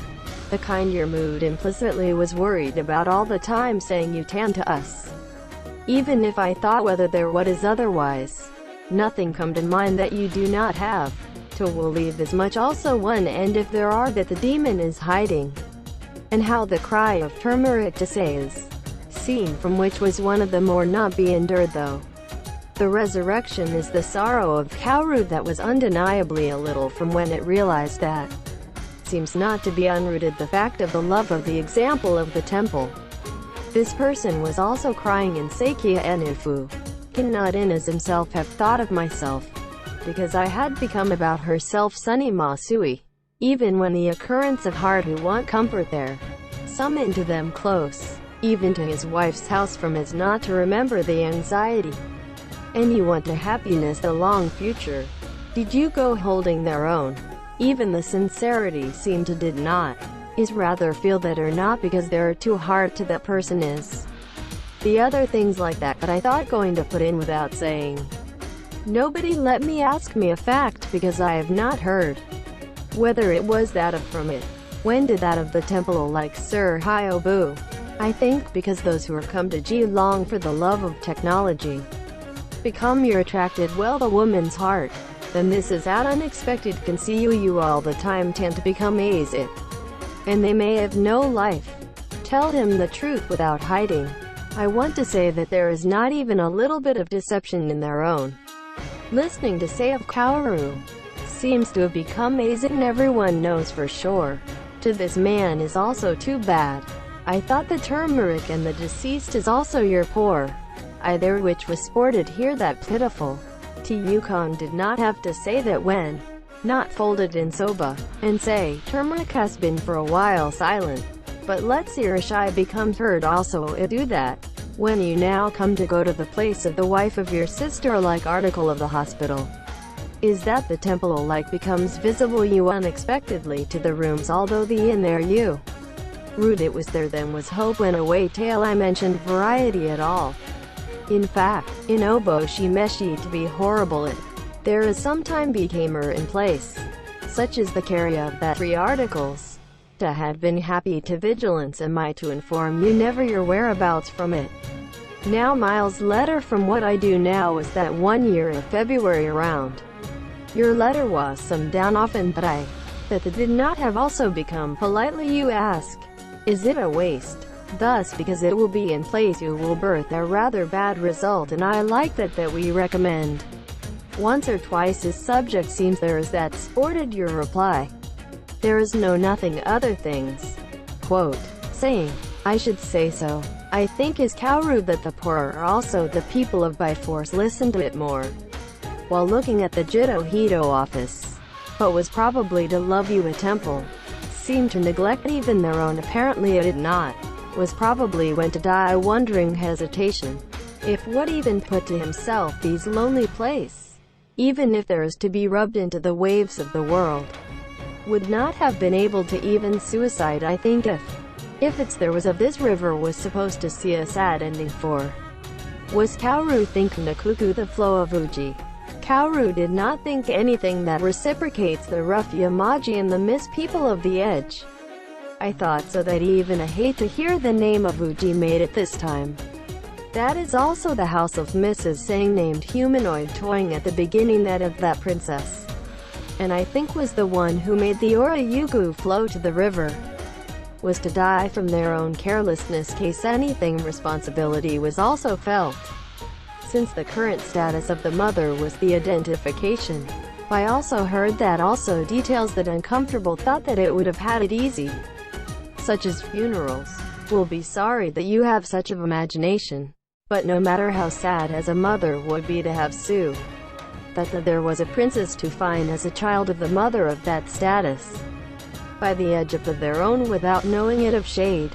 The kind your mood implicitly was worried about all the time saying you tan to us. Even if I thought whether there what is otherwise. Nothing come to mind that you do not have. To will leave as much also one and if there are that the demon is hiding. And how the cry of turmeric to say is seen from which was one of the more not be endured though. The resurrection is the sorrow of Kaoru that was undeniably a little from when it realized that. Seems not to be unrooted the fact of the love of the example of the temple. This person was also crying in Seikia Enufu. Cannot in as himself have thought of myself. Because I had become about herself Sunny Masui. Even when the occurrence of heart who want comfort there. Summoned to them close. Even to his wife's house from as not to remember the anxiety. And you want the happiness the long future. Did you go holding their own? Even the sincerity seemed to did not. Is rather feel that or not because they are too hard to that person is. The other things like that I thought going to put in without saying. Nobody let me ask me a fact because I have not heard. Whether it was that of from it. When did that of the temple like Sir Hyobu? I think because those who are come to Ji long for the love of technology. Become your attracted well the woman's heart. Then this is at unexpected can see you all the time tend to become it. And they may have no life. Tell him the truth without hiding. I want to say that there is not even a little bit of deception in their own. Listening to say of Kaoru. Seems to have become and everyone knows for sure. To this man is also too bad. I thought the turmeric and the deceased is also your poor. Either which was sported here that pitiful. T. Yukon did not have to say that when not folded in soba, and say, turmeric has been for a while silent. But let's Irishai becomes heard also it do that. When you now come to go to the place of the wife of your sister like article of the hospital. Is that the temple like becomes visible you unexpectedly to the rooms although the in there you. Rude it was there then was hope when away tale I mentioned variety at all. In fact, in Obo Shimeshi to be horrible it. There is sometime became her in place. Such is the carry of that 3 articles. To had been happy to vigilance am I to inform you never your whereabouts from it. Now Miles' letter from what I do now is that 1 year of February around. Your letter was some down often but that did not have also become politely you ask. Is it a waste? Thus because it will be in place you will birth a rather bad result and I like that we recommend. Once or twice his subject seems there is that sported your reply. There is no nothing other things. Quote, saying, I should say so. I think is Kaoru that the poor are also the people of by force listen to it more. While looking at the Jito Hito office. But was probably to love you a temple. Seemed to neglect even their own apparently it did not. Was probably went to die wondering hesitation. If would even put to himself these lonely place. Even if there is to be rubbed into the waves of the world. Would not have been able to even suicide I think if If it's there was of this river was supposed to see a sad ending for. Was Kaoru thinking to cuckoo the flow of Uji? Kaoru did not think anything that reciprocates the rough Yamaji and the Miss People of the Edge. I thought so that even I hate to hear the name of Uji made it this time. That is also the house of Mrs. Sang named humanoid toying at the beginning, that of that princess. And I think was the one who made the Orayugu flow to the river. Was to die from their own carelessness case anything responsibility was also felt. Since the current status of the mother was the identification. I also heard that also details that uncomfortable thought that it would have had it easy. Such as funerals. Will be sorry that you have such of imagination. But no matter how sad as a mother would be to have Sue, that there was a princess to find as a child of the mother of that status, by the edge of their own without knowing it of shade.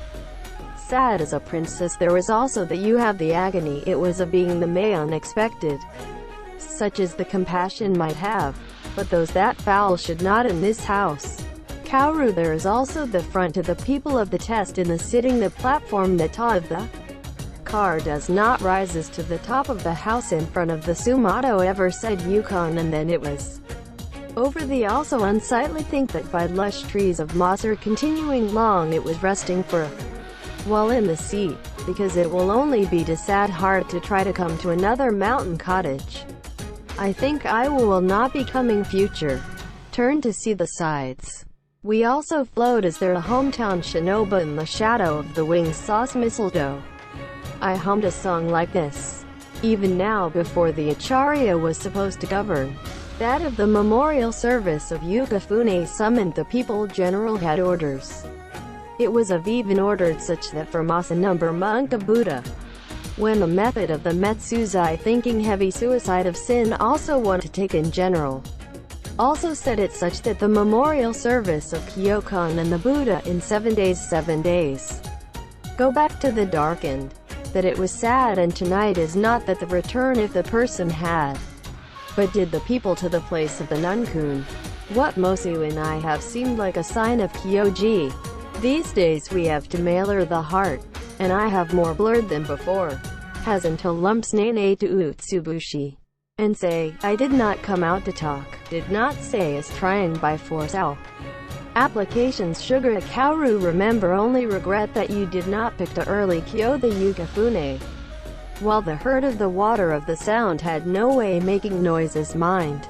Sad as a princess there was also that you have the agony it was of being the may unexpected, such as the compassion might have, but those that foul should not in this house. Kaoru there is also the front to the people of the test in the sitting the platform that top of the car does not rises to the top of the house in front of the Sumato ever said Yukon, and then it was over the also unsightly think that by lush trees of moss are continuing long it was resting for a while in the seat, because it will only be to sad heart to try to come to another mountain cottage. I think I will not be coming future. Turn to see the sides. We also float as their hometown Shinoba in the shadow of the winged sauce mistletoe. I hummed a song like this. Even now before the Acharya was supposed to govern. That of the memorial service of Yukafune summoned the people general had orders. It was of even ordered such that for Masa number monk of Buddha. When the method of the Metsuzai thinking heavy suicide of sin also want to take in general. Also said it such that the memorial service of Kyokan and the Buddha in 7 days 7 days. Go back to the darkened. That it was sad and tonight is not that the return if the person had. But did the people to the place of the Nunkun. What Mosu and I have seemed like a sign of Kyoji. These days we have to mailer the heart. And I have more blurred than before. Has until lumps nane to Utsubushi. And say, I did not come out to talk, did not say as trying by force out. Applications sugar a Kaoru remember only regret that you did not pick the early Kyo the Yukafune. While the hurt of the water of the sound had no way making noises mind.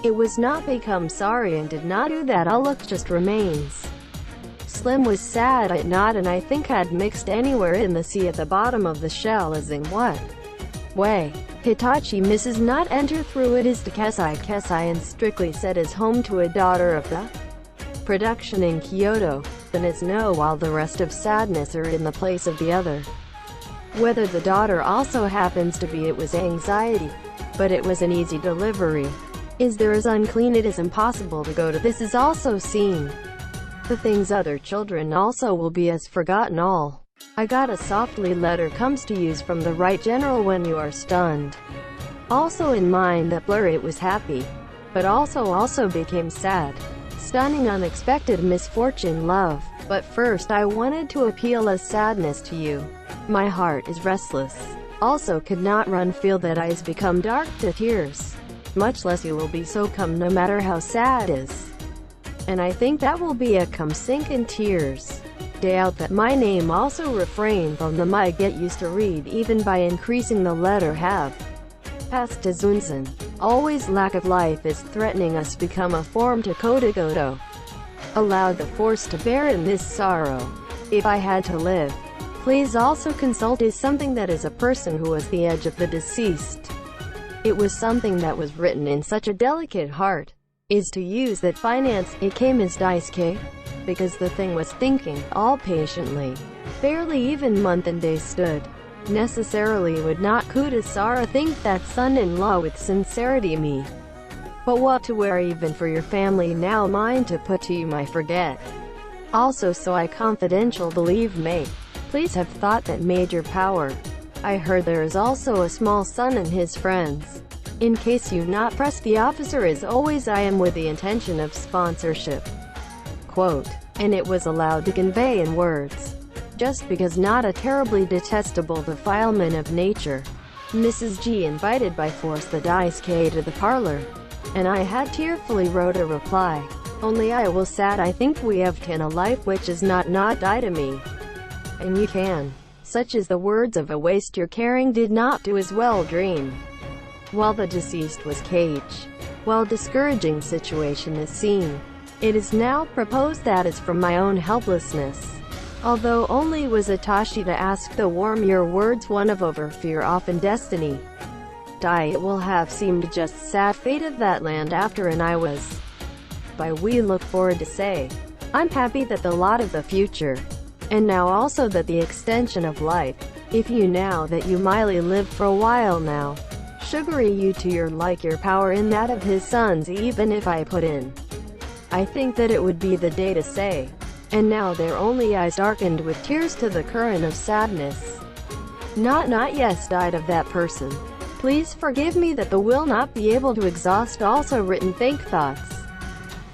It was not become sorry and did not do that all look just remains. Slim was sad at not and I think had mixed anywhere in the sea at the bottom of the shell as in what way. Hitachi misses not enter through it is to Kesai and strictly said is home to a daughter of the production in Kyoto, then it's no while the rest of sadness are in the place of the other. Whether the daughter also happens to be it was anxiety, but it was an easy delivery. Is there as unclean it is impossible to go to this is also seen. The things other children also will be as forgotten all. I got a softly letter comes to use from the right general when you are stunned. Also in mind that blur it was happy, but also became sad. Stunning unexpected misfortune love, but first I wanted to appeal as sadness to you. My heart is restless. Also could not run feel that eyes become dark to tears. Much less you will be so come no matter how sad is. And I think that will be a come sink in tears. Doubt that my name also refrain from the my get used to read even by increasing the letter have. Past to Zunzan. Always lack of life is threatening us become a form to Kodagoto. Allow the force to bear in this sorrow. If I had to live. Please also consult is something that is a person who was the edge of the deceased. It was something that was written in such a delicate heart. Is to use that finance, it came as daisuke. Because the thing was thinking, all patiently. Barely even month and day stood. Necessarily would not Kudasara think that son-in-law with sincerity me. But what to wear even for your family now mine to put to you my forget. Also so I confidential believe may. Please have thought that major power. I heard there is also a small son and his friends. In case you not press the officer as always I am with the intention of sponsorship. Quote. And it was allowed to convey in words. just because not a terribly detestable defilement of nature. Mrs. G invited by force the Daisuke to the parlor, and I had tearfully wrote a reply. Only I will sad I think we have can a life which is not die to me. And you can. Such is the words of a waste your caring did not do as well dream. While the deceased was caged. While discouraging situation is seen. It is now proposed that it's from my own helplessness. Although only was Itachi to ask the warm your words one of over fear often destiny. It will have seemed just sad fate of that land after and I was. By we look forward to say. I'm happy that the lot of the future. And now also that the extension of life. If you now that you mildly lived for a while now. Sugary you to your like your power in that of his sons even if I put in. I think that it would be the day to say. And now their only eyes darkened with tears to the current of sadness. Not yes died of that person. Please forgive me that the will not be able to exhaust also written thank thoughts.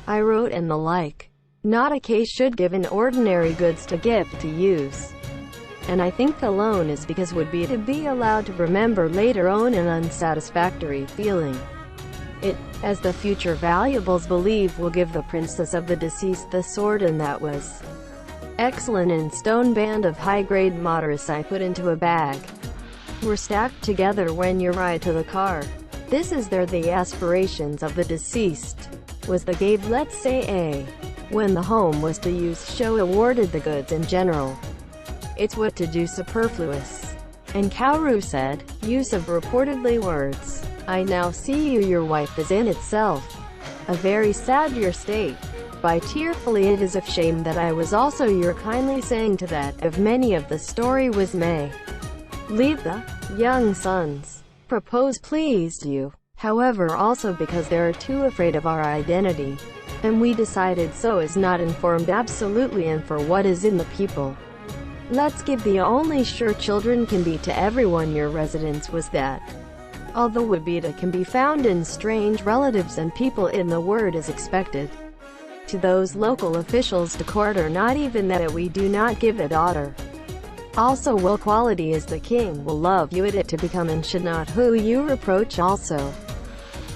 I wrote and the like. Not a case should given ordinary goods to gift to use. And I think the loan is because would be to be allowed to remember later on an unsatisfactory feeling. It, as the future valuables believe will give the princess of the deceased the sword and that was excellent in stone band of high-grade Murasaki I put into a bag. Were stacked together when you ride to the car. This is the aspirations of the deceased. Was the gave let's say a. When the home was to use show awarded the goods in general. It's what to do superfluous. And Kaoru said, use of reportedly words. I now see you your wife is in itself. A very sad your state. By tearfully it is of shame that I was also your kindly saying to that of many of the story was may. Leave the young sons. Propose pleased you. However also because they are too afraid of our identity. And we decided so as not informed absolutely and for what is in the people. Let's give the only sure children can be to everyone your residence was that. Although would-be-to can be found in strange relatives and people in the word is expected. To those local officials to court or not even that we do not give a daughter. Also well quality is the king will love you at it to become and should not who you reproach also.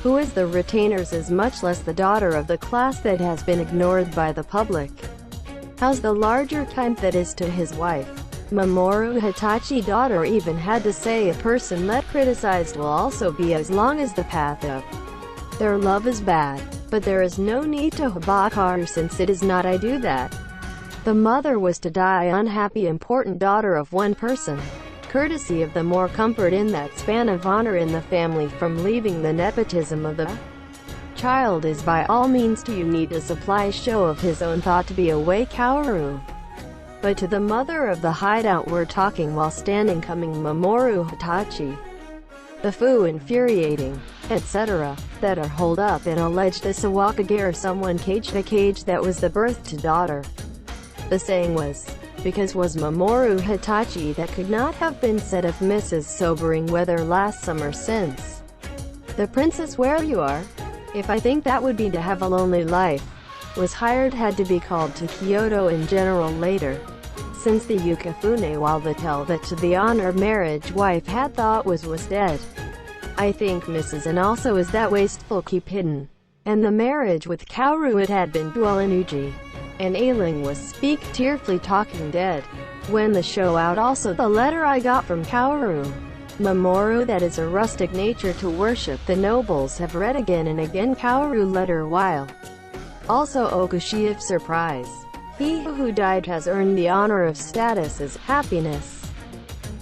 Who is the retainers is much less the daughter of the class that has been ignored by the public. How's the larger kind that is to his wife. Mamoru Hitachi daughter even had to say a person that criticized will also be as long as the path of their love is bad. But there is no need to habakaru since it is not I do that. The mother was to die unhappy important daughter of one person. Courtesy of the more comfort in that span of honor in the family from leaving the nepotism of the child is by all means to you need to supply show of his own thought to be away Kaoru. But to the mother of the hideout we're talking while standing coming Mamoru Hitachi. The foo infuriating, etc., that are holed up and allege the Sawakagare someone caged a cage that was the birth to daughter. The saying was, because was Mamoru Hitachi that could not have been said of Mrs. Sobering weather last summer since. The princess where you are? If I think that would be to have a lonely life. Was hired had to be called to Kyoto in general later. Since the Yukifune while the tell that to the honor marriage wife had thought was dead. I think Mrs. and also is that wasteful keep hidden. And the marriage with Kaoru it had been dual in Uji. And ailing was speak tearfully talking dead. When the show out also the letter I got from Kaoru. Mamoru that is a rustic nature to worship the nobles have read again and again Kaoru letter while. Also Okushi of surprise. He who died has earned the honor of status as happiness.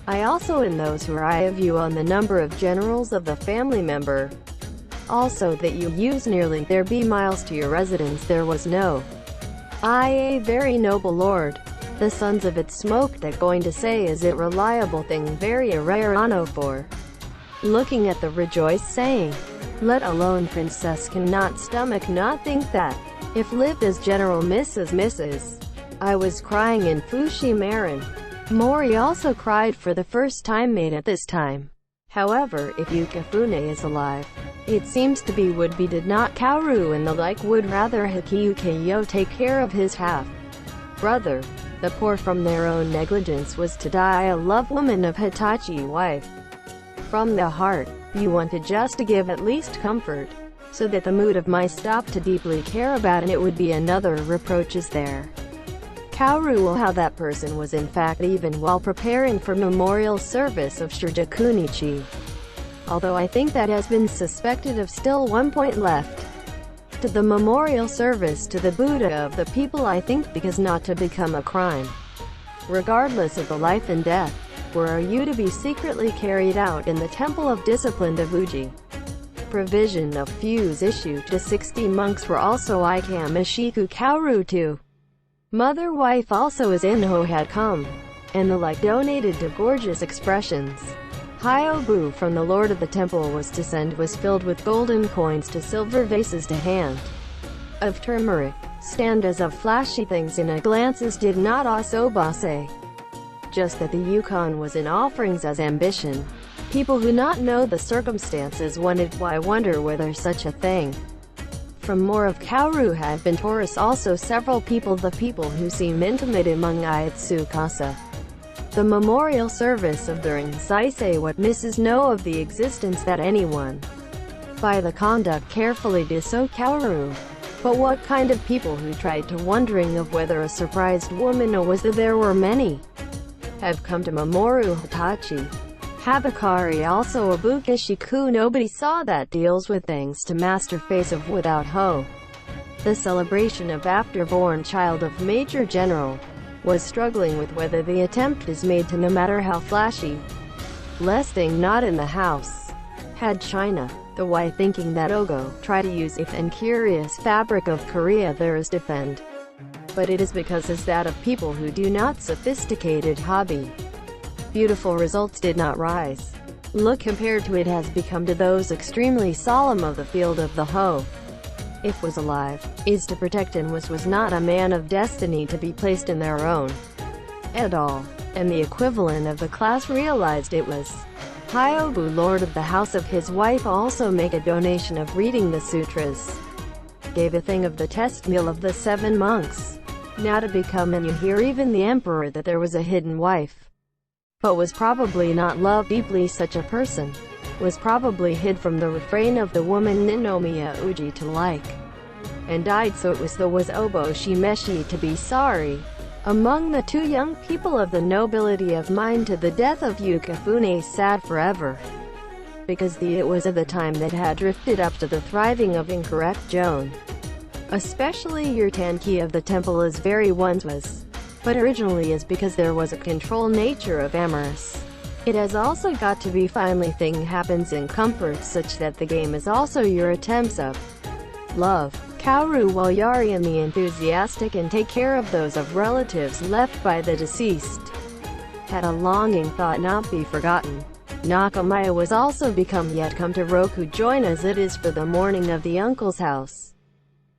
I also in those who are I of you on the number of generals of the family member. Also that you use nearly there be miles to your residence there was no. A very noble lord. The sons of it smoke that going to say is it reliable thing very a rare honor for. Looking at the rejoice saying. Let alone princess cannot stomach not think that. If lived as General Mrs. I was crying in Fushi-marin. Mori also cried for the first time made at this time. However, if Yukifune is alive, it seems to be would-be did not Kaoru and the like would rather Hakiyukiyo take care of his half-brother. The poor from their own negligence was to die a love woman of Hitachi wife. From the heart, you wanted just to give at least comfort, so that the mood of my stop to deeply care about and it would be another reproach is there. Kaoru how that person was in fact even while preparing for memorial service of Shirjakunichi. Although I think that has been suspected of still 1 point left to the memorial service to the Buddha of the people I think because not to become a crime. Regardless of the life and death, where are you to be secretly carried out in the temple of discipline of Uji. Provision of fuse issued to 60 monks were also Ikamashiku Kaoru too. Mother wife also as Inho had come, and the like donated to gorgeous expressions. Hyobu from the lord of the temple was to send was filled with golden coins to silver vases to hand of turmeric, standas of flashy things in a glances did not asobase. Just that the Yukon was in offerings as ambition. People who not know the circumstances wanted why wonder whether such a thing. From more of Kaoru had been Taurus also several people the people who seem intimate among Itsukasa. The memorial service of during Saisei what Mrs. know of the existence that anyone by the conduct carefully did so Kaoru. But what kind of people who tried to wondering of whether a surprised woman or was there were many have come to Mamoru Hitachi. Habakari also a Bukishiku nobody saw that deals with things to master face of without ho. The celebration of after-born child of Major General was struggling with whether the attempt is made to no matter how flashy. Lesting not in the house. Had China, the wife thinking that Ogo try to use if and curious fabric of Korea there is defend. But it is because is that of people who do not sophisticated hobby. Beautiful results did not rise. Look compared to it has become to those extremely solemn of the field of the hoe. If was alive, is to protect and was not a man of destiny to be placed in their own at all. And the equivalent of the class realized it was. Hyobu lord of the house of his wife also make a donation of reading the sutras. Gave a thing of the test meal of the 7 monks. Now to become and you hear even the emperor that there was a hidden wife. But was probably not loved deeply such a person. Was probably hid from the refrain of the woman Ninomiya Uji to like. And died so it was the was Obo Shimeshi to be sorry. Among the 2 young people of the nobility of mind to the death of Yukifune sad forever. Because it was of the time that had drifted up to the thriving of incorrect Joan. Especially your Tanki of the temple as very once was. But originally is because there was a control nature of amorous. It has also got to be finally thing happens in comfort such that the game is also your attempts of love. Kaoru while Yariami enthusiastic and take care of those of relatives left by the deceased. Had a longing thought not be forgotten. Nakamaya was also become yet come to Roku join as it is for the mourning of the uncle's house.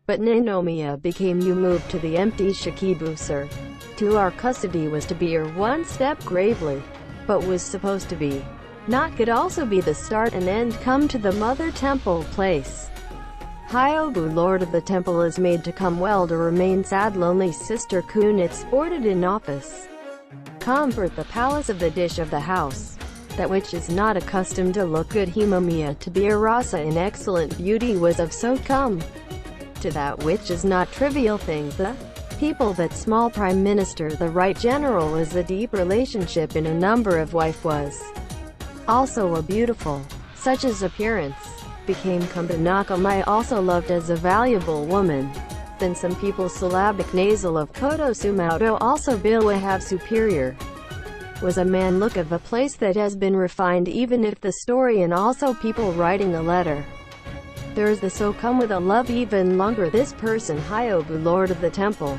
But Ninomiya became you moved to the empty Shikibu sir. To our custody was to be your one step gravely. But was supposed to be. Not could also be the start and end come to the mother temple place. Hyobu lord of the temple is made to come well to remain sad lonely sister Kunit sported in office. Comfort the palace of the dish of the house. That which is not accustomed to look good Himamiya to be a rasa in excellent beauty was of so come. To that which is not trivial thing the people that small prime minister the right general is a deep relationship in a number of wife was. Also a beautiful, such as appearance, became come to Nakamai also loved as a valuable woman. Then some people syllabic nasal of Koto Sumoto also Bilwa have superior. Was a man look of a place that has been refined even if the story and also people writing a letter. There is the so come with a love even longer this person Hyobu lord of the temple.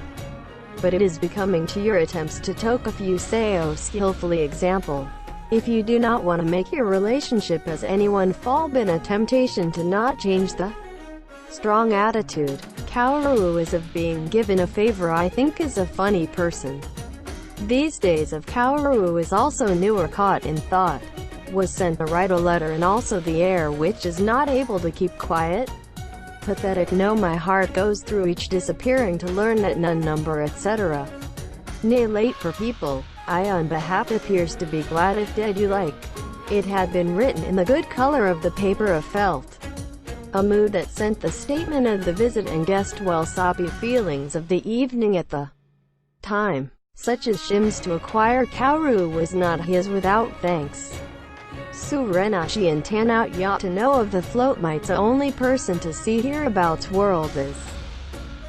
But it is becoming to your attempts to toke a few sao skillfully example. If you do not want to make your relationship as anyone fall been a temptation to not change the strong attitude. Kaoru is of being given a favor I think is a funny person. These days of Kaoru is also newer caught in thought. Was sent to write a letter and also the air which is not able to keep quiet. Pathetic no my heart goes through each disappearing to learn that none number etc. Nay, late for people, I on behalf appears to be glad if dead you like. It had been written in the good color of the paper of felt. A mood that sent the statement of the visit and guessed well soppy feelings of the evening at the time. Such as shims to acquire Kaoru was not his without thanks. Surenashi and Tanout yacht to know of the float might's the only person to see hereabouts world is.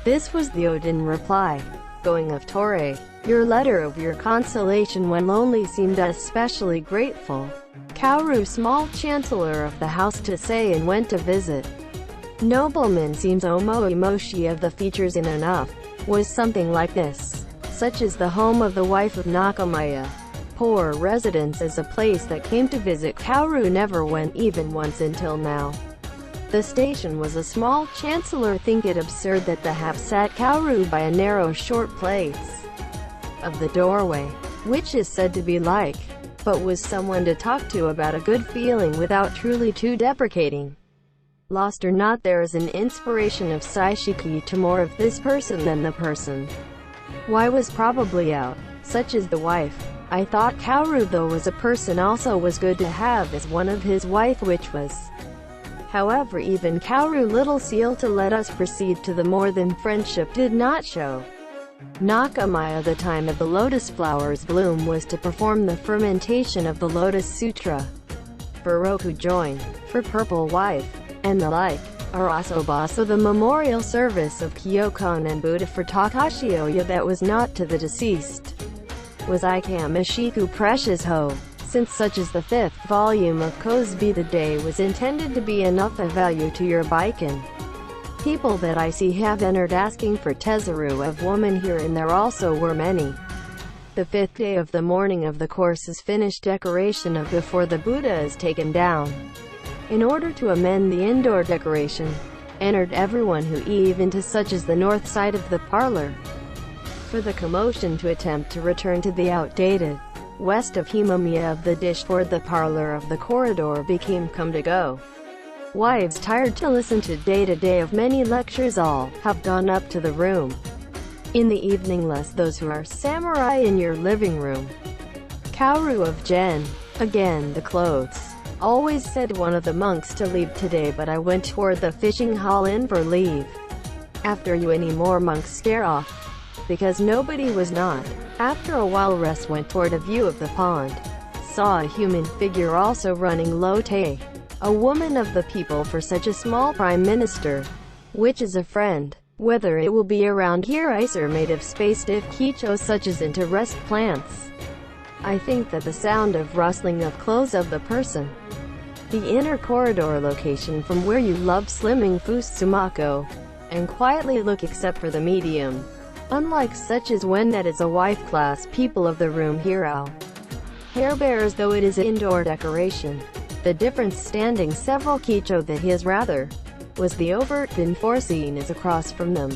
This was the Odin reply. Going of Torre, your letter of your consolation when lonely seemed especially grateful. Kaoru small chancellor of the house to say and went to visit. Nobleman seems emoji of the features in enough, was something like this. Such as the home of the wife of Nakamaya. Poor residence is a place that came to visit Kaoru never went even once until now. The station was a small chancellor think it absurd that the half sat Kaoru by a narrow short place of the doorway, which is said to be like, but was someone to talk to about a good feeling without truly too deprecating. Lost or not, there is an inspiration of Saishiki to more of this person than the person. Why was probably out, such as the wife. I thought Kaoru though was a person also was good to have as one of his wife which was. However even Kaoru little seal to let us proceed to the more than friendship did not show. Nakamaya the time of the lotus flowers bloom was to perform the fermentation of the Lotus Sutra. For Roku join, for Purple Wife, and the like. Arasobaso the memorial service of Kyokon and Buddha for Takashi Oya that was not to the deceased. Was Ikamashiku precious ho, since such as the 5th volume of Cosby the day was intended to be enough of value to your biken. People that I see have entered asking for Tezaru of woman here and there also were many. The 5th day of the morning of the course is finished decoration of before the Buddha is taken down. In order to amend the indoor decoration, entered everyone who even to such as the north side of the parlor. For the commotion to attempt to return to the outdated, west of Himamiya of the dish toward the parlor of the corridor became come to go. Wives tired to listen to day of many lectures all have gone up to the room. In the evening less those who are samurai in your living room. Kaoru of Gen. Again the clothes. Always said one of the monks to leave today but I went toward the fishing hall in for leave. After you any more monks scare off. Because nobody was not. After a while rest went toward a view of the pond. Saw a human figure also running low-tay. A woman of the people for such a small prime minister. Which is a friend. Whether it will be around here ice or made of space if Kicho such as into rest plants. I think that the sound of rustling of clothes of the person. The inner corridor location from where you love slimming Fusumako. And quietly look except for the medium. Unlike such as when that is a wife class people of the room hero. Hair bears though it is indoor decoration. The difference standing several Kicho that his rather was the overt than foreseen is across from them.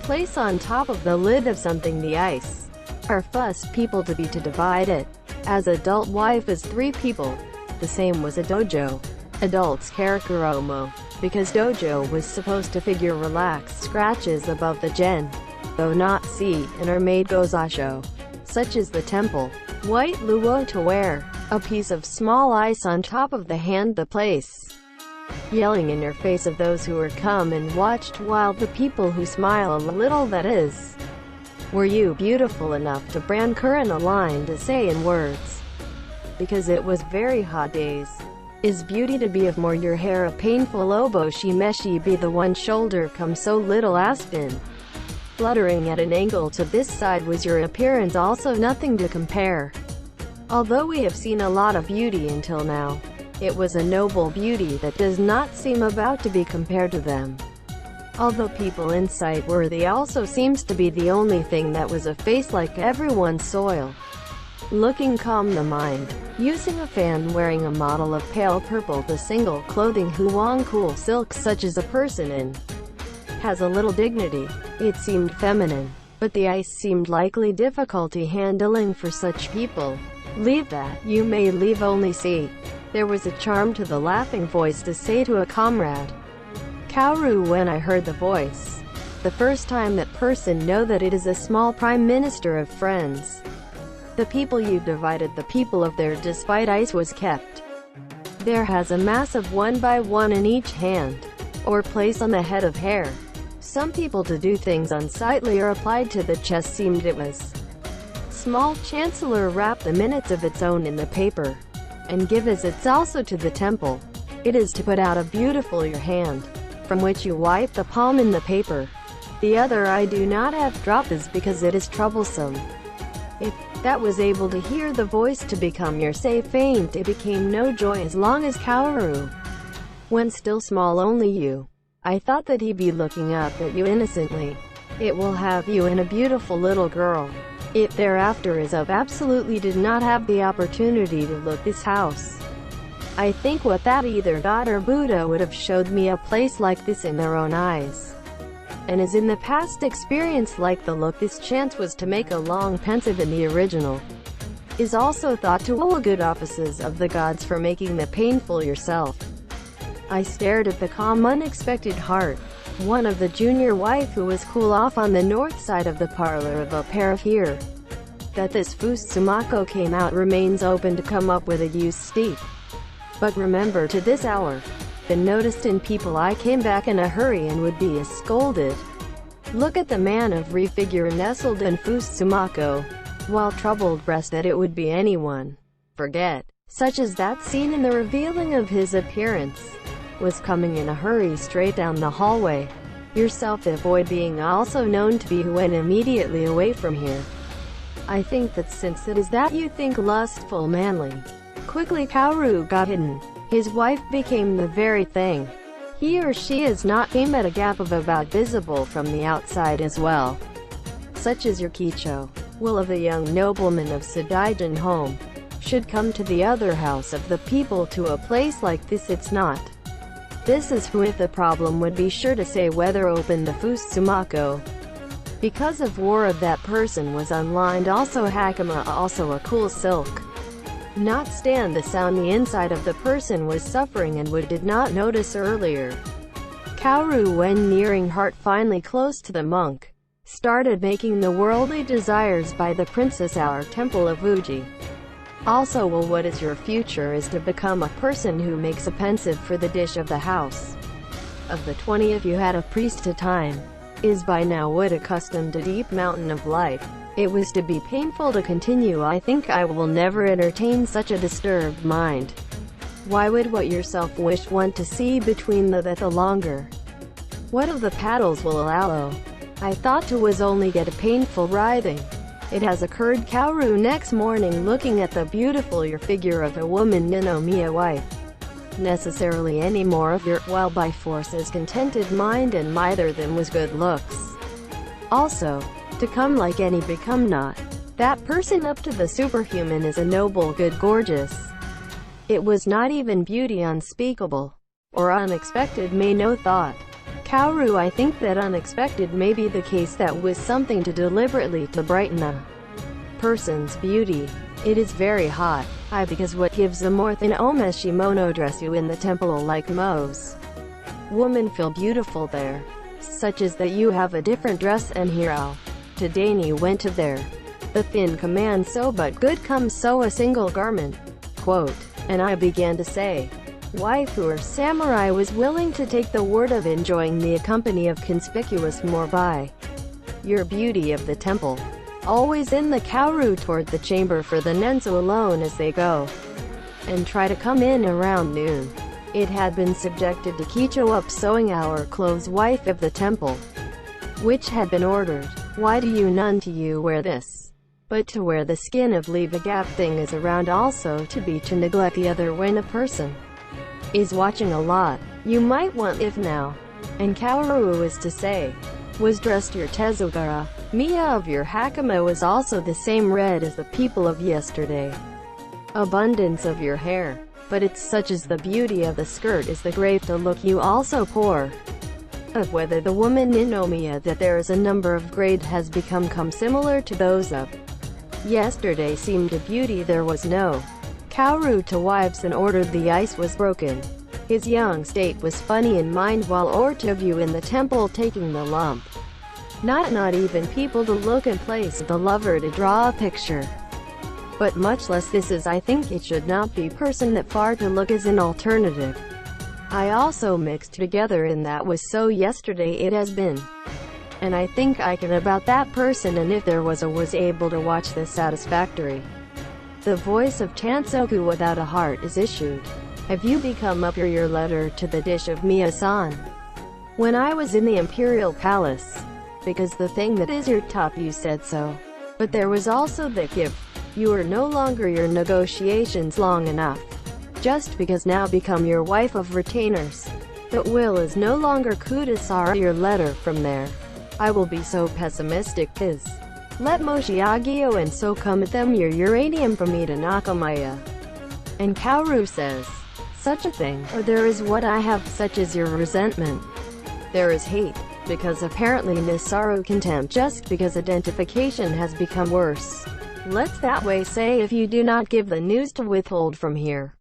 Place on top of the lid of something the ice. Are fussed people to be to divide it. As adult wife is 3 people. The same was a dojo. Adults Karakuromo. Because dojo was supposed to figure relaxed scratches above the gen. Though not see, and are made gozasho. Such as the temple. White luo to wear. A piece of small ice on top of the hand the place. Yelling in your face of those who were come and watched while the people who smile a little that is. Were you beautiful enough to brand current a line to say in words? Because it was very hot days. Is beauty to be of more your hair a painful obo shimeshi be the one shoulder come so little aspen? Fluttering at an angle to this side was your appearance also nothing to compare. Although we have seen a lot of beauty until now, it was a noble beauty that does not seem about to be compared to them. Although people in sight worthy also seems to be the only thing that was a face like everyone's soil. Looking calm the mind, using a fan wearing a model of pale purple the single clothing huang cool silk such as a person in. Has a little dignity. It seemed feminine, but the ice seemed likely difficulty handling for such people. Leave that, you may leave only see. There was a charm to the laughing voice to say to a comrade. Kaoru when I heard the voice. the first time that person know that it is a small prime minister of friends. The people you divided the people of there despite ice was kept. There has a massive one by one in each hand, or place on the head of hair. Some people to do things unsightly or applied to the chest seemed it was. Small chancellor wrap the minutes of its own in the paper, and give as its also to the temple. It is to put out a beautiful your hand, from which you wipe the palm in the paper. The other I do not have drop is because it is troublesome. If that was able to hear the voice to become your say faint, it became no joy as long as Kaoru. When still small only you. I thought that he'd be looking up at you innocently. It will have you in a beautiful little girl. It thereafter is of absolutely did not have the opportunity to look this house. I think what that either God or Buddha would have showed me a place like this in their own eyes. And as in the past experience like the look this chance was to make a long pensive in the original. Is also thought to all good offices of the gods for making the painful yourself. I stared at the calm unexpected heart. One of the junior wife who was cool off on the north side of the parlor of a pair of here. That this Fusumako came out remains open to come up with a use steep. But remember to this hour. Been noticed in people I came back in a hurry and would be as scolded. Look at the man of refigure nestled in Fusumako. While troubled breast that it would be anyone. Forget. Such as that scene in the revealing of his appearance. Was coming in a hurry straight down the hallway. Yourself avoid being also known to be who went immediately away from here. I think that since it is that you think lustful manly. Quickly Kaoru got hidden. His wife became the very thing. He or she is not came at a gap of about visible from the outside as well. Such as your Kicho. Will of a young nobleman of Sadaijin home. Should come to the other house of the people to a place like this it's not. This is who if the problem would be sure to say whether open the Fusumako. Because of war of that person was unlined also hakama also a cool silk. Not stand the sound the inside of the person was suffering and would did not notice earlier. Kaoru when nearing heart finally close to the monk. Started making the worldly desires by the princess our temple of Uji. Also well what is your future is to become a person who makes a pensive for the dish of the house. Of the 20 if you had a priest to time, is by now would accustomed to deep mountain of life. It was to be painful to continue I think I will never entertain such a disturbed mind. Why would what yourself wish want to see between the longer? What of the paddles will allow? I thought to was only get a painful writhing. It has occurred Kaoru next morning looking at the beautiful your figure of a woman Ninomiya wife. Necessarily any more of your, while by force as contented mind and neither them was good looks. Also, to come like any become not. That person up to the superhuman is a noble good gorgeous. It was not even beauty unspeakable, or unexpected may no thought. Kaoru I think that unexpected may be the case that was something to deliberately to brighten a person's beauty. It is very hot. Because what gives the more than omeshimono dress you in the temple like Mo's woman feel beautiful there. Such as that you have a different dress and hero. Tadani went to there. The thin command so but good comes so a single garment. Quote, and I began to say. Wife or samurai was willing to take the word of enjoying the company of conspicuous more by your beauty of the temple. Always in the Kaoru toward the chamber for the Nenzo alone as they go and try to come in around noon. It had been subjected to Kicho up sewing our clothes wife of the temple, which had been ordered. Why do you none to you wear this? But to wear the skin of leave a gap thing is around also to be to neglect the other when a person is watching a lot. You might want if now. And Kaoru is to say, was dressed your Tezugara. Miya of your hakama was also the same red as the people of yesterday. Abundance of your hair. But it's such as the beauty of the skirt is the grave to look you also poor. Of whether the woman Ninomiya that there is a number of grade has become similar to those of yesterday seemed a beauty there was no. Kaoru to wives and ordered the ice was broken. His young state was funny in mind while or to view in the temple taking the lump. Not even people to look and place the lover to draw a picture. But much less this is I think it should not be person that far to look as an alternative. I also mixed together in that was so yesterday it has been. And I think I can about that person and if there was able to watch this satisfactory. The voice of Tansoku without a heart is issued. Have you become up your letter to the dish of Mia-san? When I was in the Imperial Palace. Because the thing that is your top you said so. But there was also the gift. You are no longer your negotiations long enough. Just because now become your wife of retainers. But will is no longer Kudasara your letter from there. I will be so pessimistic is. Let Moshiagio and so come at them your uranium from me to Nakamaya. And Kaoru says, such a thing, or there is what I have, such as your resentment. There is hate, because apparently Nisaru contempt just because identification has become worse. Let's that way say if you do not give the news to withhold from here.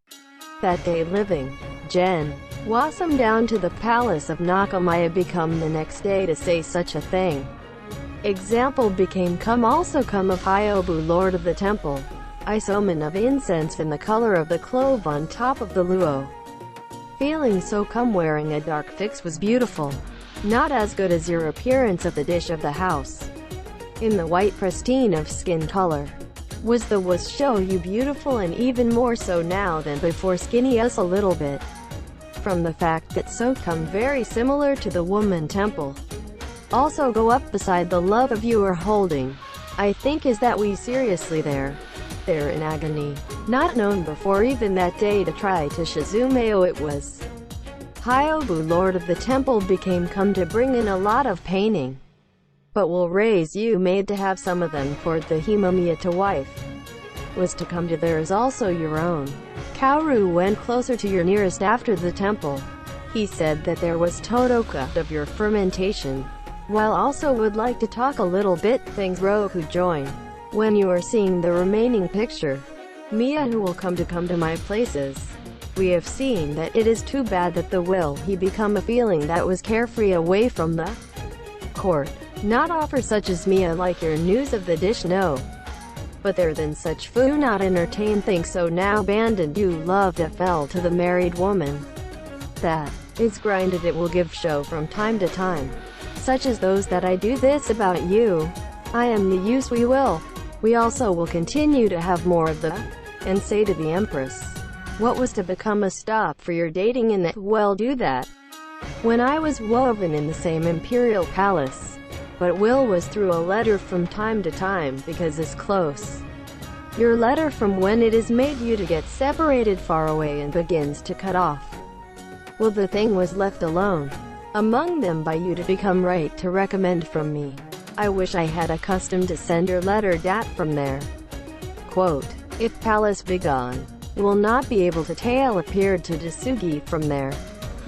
That day living, Jen. Wasam down to the palace of Nakamaya become the next day to say such a thing. Example became come also come of Hyobu lord of the temple. Isoman of incense in the color of the clove on top of the luo. Feeling so come wearing a dark fix was beautiful. Not as good as your appearance of the dish of the house. In the white pristine of skin color. Was show you beautiful and even more so now than before skinny us a little bit. From the fact that so come very similar to the woman temple. Also go up beside the love of you are holding. I think is that we seriously there in agony. Not known before even that day to try to Shizumeo it was. Hyobu lord of the temple became come to bring in a lot of painting. But will raise you made to have some of them for the Himamiya to wife. Was to come to theirs also your own. Kaoru went closer to your nearest after the temple. He said that there was Todoka of your fermentation. While also would like to talk a little bit things Roku join. When you are seeing the remaining picture. Mia who will come to my places. We have seen that it is too bad that the will he become a feeling that was carefree away from the court. Not offer such as Mia like your news of the dish no. But there than such foo not entertain think so now abandoned you love that fell to the married woman. That is grinded it will give show from time to time. Such as those that I do this about you. I am the use we will. We also will continue to have more of the, and say to the Empress. What was to become a stop for your dating in that, well do that. When I was woven in the same imperial palace. But Will was through a letter from time to time because it's close. Your letter from when it is made you to get separated far away and begins to cut off. Well the thing was left alone. Among them by you to become right to recommend from me. I wish I had a custom to send your letter dat from there. Quote, if palace be gone, will not be able to tail appeared to Dasugi from there.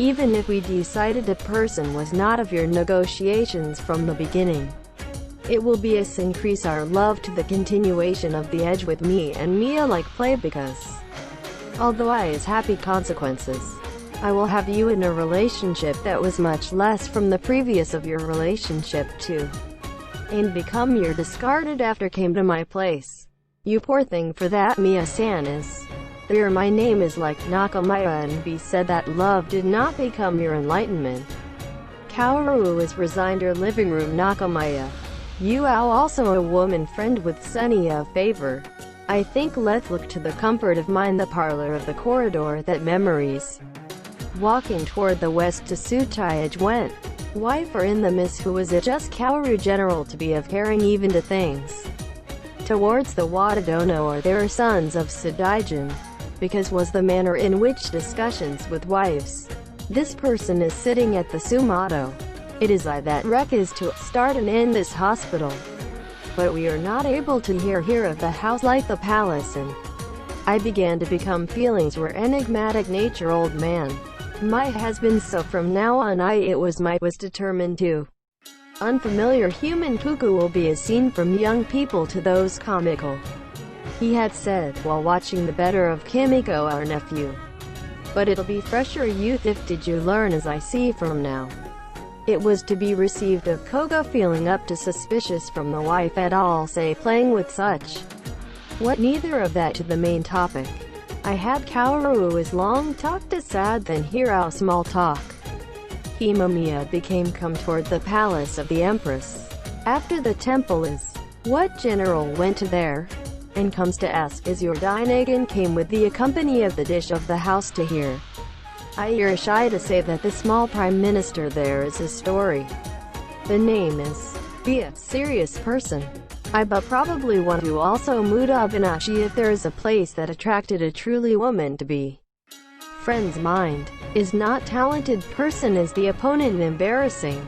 Even if we decided a person was not of your negotiations from the beginning. It will be us increase our love to the continuation of the edge with me and Mia like play because. Although I is happy consequences. I will have you in a relationship that was much less from the previous of your relationship too. And become your discarded after came to my place. You poor thing for that Mia-san is. There my name is like Nakamaya and be said that love did not become your enlightenment. Kaoru is resigned your living room Nakamaya. You are also a woman friend with Sunny of favor. I think let's look to the comfort of mine the parlor of the corridor that memories. Walking toward the west to Sutayage went. Wife or in the miss who was it just Kaoru general to be of caring even to things. Towards the Watadono or there are sons of Sadaijin. Because was the manner in which discussions with wives. This person is sitting at the Sumato. It is I that wreck is to start and end this hospital. But we are not able to hear of the house like the palace and I began to become feelings were enigmatic nature old man. My has been so from now on was determined to. Unfamiliar human cuckoo will be a scene from young people to those comical. He had said, while watching the better of Kimiko our nephew. But it'll be fresher youth if did you learn as I see from now. It was to be received of Koga feeling up to suspicious from the wife at all, say playing with such. What neither of that to the main topic. I had Kaoru as long talk to sad then hear out small talk. Himamiya became come toward the palace of the empress. After the temple is, what general went to there? And comes to ask is your Dainagon came with the accompany of the dish of the house to hear. I hear shy to say that the small prime minister there is his story. The name is, be a serious person. I but probably want to also Mudabinashi if there is a place that attracted a truly woman to be. Friend's mind. Is not talented person is the opponent embarrassing.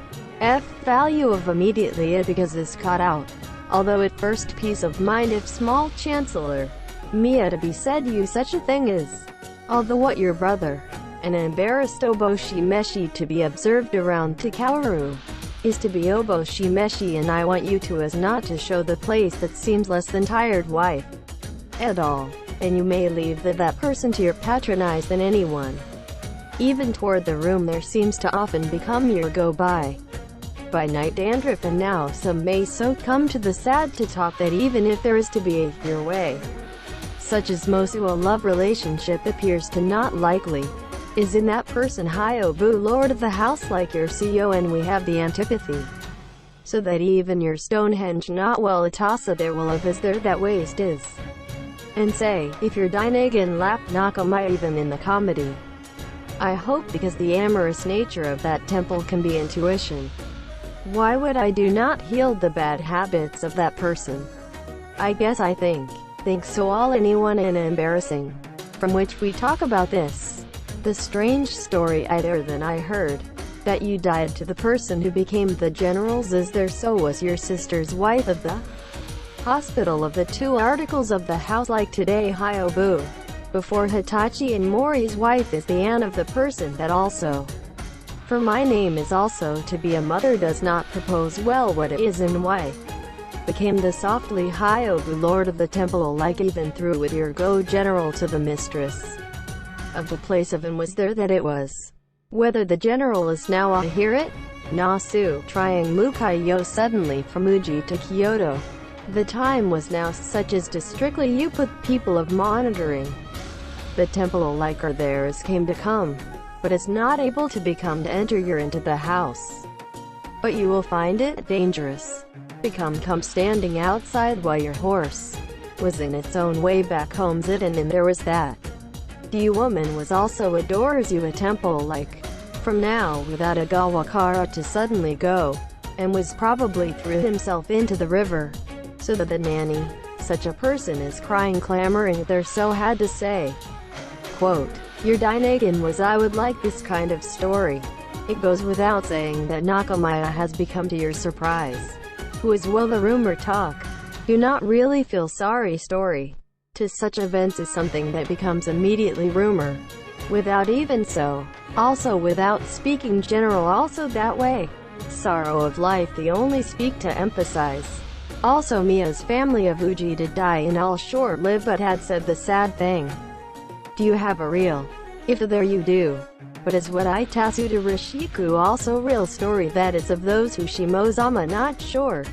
Value of immediately it because is caught out. Although at first peace of mind if small chancellor. Miya to be said you such a thing is. Although what your brother. An embarrassed obo-shimeshi to be observed around to Kaoru. Is to be obo-shimeshi and I want you to as not to show the place that seems less than tired wife. At all. And you may leave that person to your patronize than anyone. Even toward the room there seems to often become your go-by. By night dandruff and now some may so come to the sad to talk that even if there is to be a your way. Such as Mosu a love relationship appears to not likely. Is in that person Hyobu lord of the house like your CEO and we have the antipathy. So that even your Stonehenge not well Atasa there will have as there that waste is. And say, if your Dainagon lap Nakamai even in the comedy. I hope because the amorous nature of that temple can be intuition. Why would I do not heal the bad habits of that person? I guess I think so all anyone and embarrassing. From which we talk about this. The strange story either than I heard. That you died to the person who became the generals is there so was your sister's wife of the hospital of the two articles of the house like today Hyobu. Before Hitachi and Mori's wife is the aunt of the person that also. For my name is also to be a mother does not propose well what it is and why. Became the softly Hyobu lord of the temple like even through with your go general to the mistress. Of the place of and was there that it was. Whether the general is now I hear it? Nasu, trying Mukai-yo suddenly from Uji to Kyoto. The time was now such as to strictly you put people of monitoring. The temple like her there is came to come, but is not able to become to enter your into the house. But you will find it dangerous. Come standing outside while your horse was in its own way back home's it and then there was that. You woman was also adores you a temple like. From now without a Gawakara to suddenly go. And was probably threw himself into the river. So that the nanny, such a person is crying clamoring there so had to say. Quote, your Dainagon was I would like this kind of story. It goes without saying that Nakamaya has become to your surprise. Who is well the rumor talk. Do not really feel sorry story. To such events is something that becomes immediately rumor. Without even so. Also without speaking general also that way. Sorrow of life the only speak to emphasize. Also Mia's family of Uji did die in all short-lived but had said the sad thing. Do you have a real? If there you do. But is what I Tasu to Rishiku also real story that is of those who Shimozama not sure.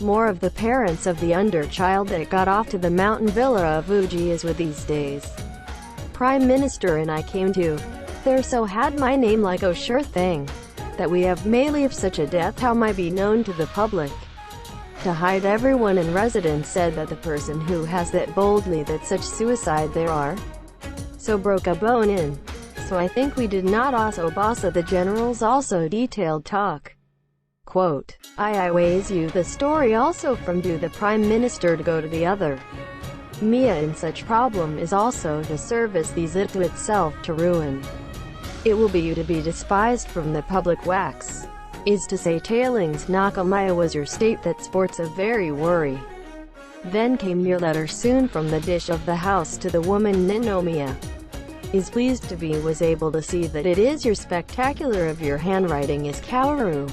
More of the parents of the underchild that got off to the mountain villa of Uji is with these days. Prime Minister and I came to. There so had my name like oh sure thing. That we have mainly of such a death how might be known to the public. To hide everyone in residence said that the person who has that boldly that such suicide there are. So broke a bone in. So I think we did not also bossa the generals also detailed talk. Quote, I ways you the story also from do the prime minister to go to the other. Mia in such problem is also to service these it to itself to ruin. It will be you to be despised from the public wax. Is to say tailings Nakamaya was your state that sports a very worry. Then came your letter soon from the dish of the house to the woman Ninomiya. Is pleased to be was able to see that it is your spectacular of your handwriting is Kaoru.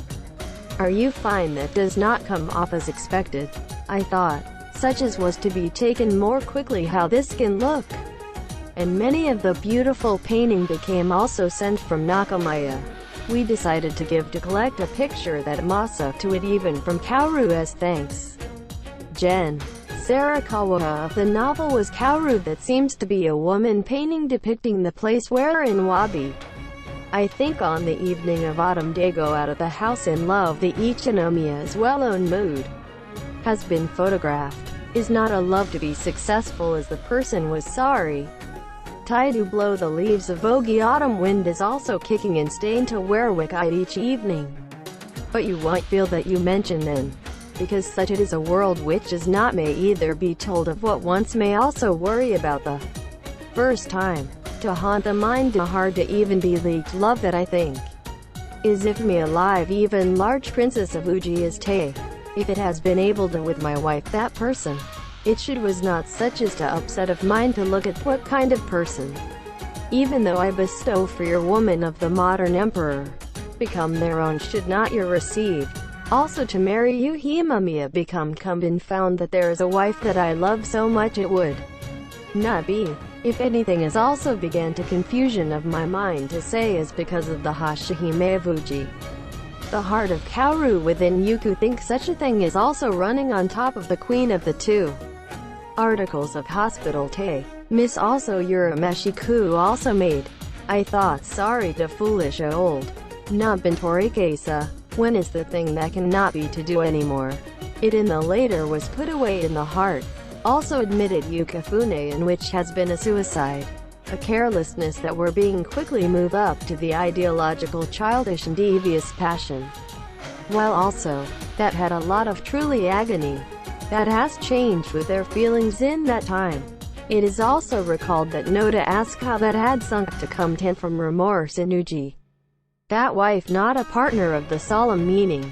Are you fine that does not come off as expected? I thought, such as was to be taken more quickly how this can look. And many of the beautiful painting became also sent from Nakamaya. We decided to collect a picture that Masa to it even from Kaoru as thanks. Gen. Sarakawa of the novel was Kaoru, that seems to be a woman painting depicting the place where in Wabi. I think on the evening of autumn they go out of the house in love. The Ichinomiya's well-known mood has been photographed. Is not a love to be successful as the person was sorry. Tide to blow the leaves of Ogi autumn wind is also kicking and staying to Werwick each evening. But you won't feel that you mention them, because such it is a world which is not may either be told of what once may also worry about the first time. To haunt the mind and hard to even be leaked love that I think is if me alive even large princess of Uji is Tae. If it has been able to with my wife that person, it should was not such as to upset of mind to look at what kind of person. Even though I bestow for your woman of the modern emperor, become their own should not your received. Also to marry you Himamiya become come and found that there is a wife that I love so much it would not be. If anything is also began to confusion of my mind to say is because of the Hashihime of Uji. The heart of Kaoru within Yuku thinks such a thing is also running on top of the queen of the two articles of hospital Tae. Miss also Urameshiku also made. I thought sorry to foolish old. Not been Torikesa. When is the thing that cannot be to do anymore? It in the later was put away in the heart. Also admitted Yukifune, in which has been a suicide. A carelessness that were being quickly move up to the ideological childish and devious passion. While also, that had a lot of truly agony. That has changed with their feelings in that time. It is also recalled that Noda asked how that had sunk to come ten from remorse in Uji. That wife not a partner of the solemn meaning,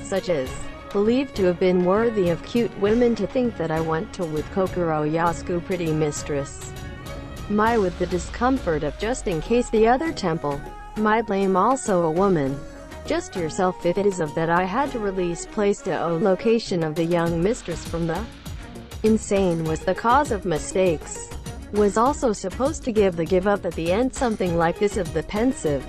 such as believed to have been worthy of cute women to think that I went to with Kokoro Yasuku pretty mistress. My with the discomfort of just in case the other temple might blame also a woman. Just yourself if it is of that I had to release place to o location of the young mistress from the insane was the cause of mistakes. Was also supposed to give up at the end something like this of the pensive.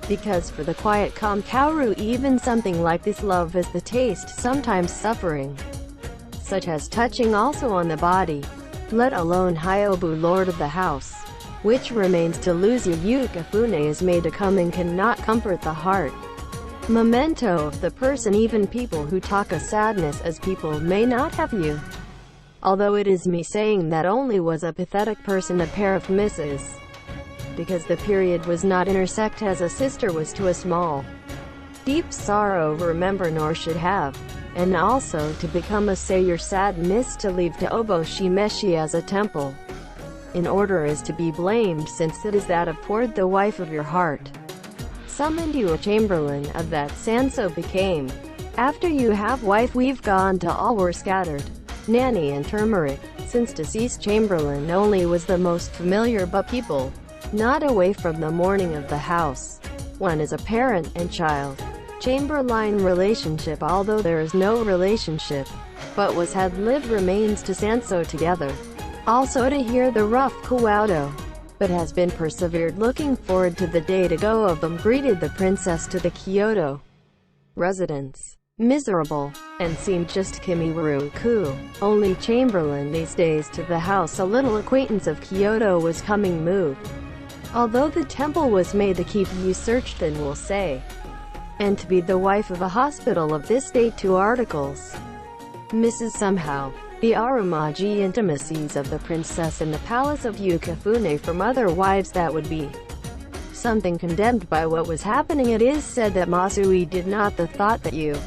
Because for the quiet calm Kaoru even something like this love is the taste sometimes suffering. Such as touching also on the body. Let alone Hyobu lord of the house. Which remains to lose you Yukifune is made to come and cannot comfort the heart. Memento of the person even people who talk a sadness as people may not have you. Although it is me saying that only was a pathetic person a pair of misses. Because the period was not intersect as a sister was to a small deep sorrow remember nor should have, and also to become a say your sad miss to leave to Oboshimeshi as a temple. In order is to be blamed since it is that of poured the wife of your heart. Summoned you a chamberlain of that Sanso became. After you have wife we've gone to all were scattered. Nanny and turmeric, since deceased chamberlain only was the most familiar but people. Not away from the mourning of the house. One is a parent and child. Chamberlain relationship although there is no relationship, but was had lived remains to Sanso together. Also to hear the rough Kuaudo, but has been persevered looking forward to the day to go of them greeted the princess to the Kyoto residence. Miserable, and seemed just Kimiwaru-ku, only chamberlain these days to the house a little acquaintance of Kyoto was coming moved. Although the temple was made to keep you searched and will say, and to be the wife of a hospital of this date 2 articles. Mrs. Somehow, the Arumaji intimacies of the princess in the palace of Yukifune from other wives that would be something condemned by what was happening. It is said that Masui did not the thought that you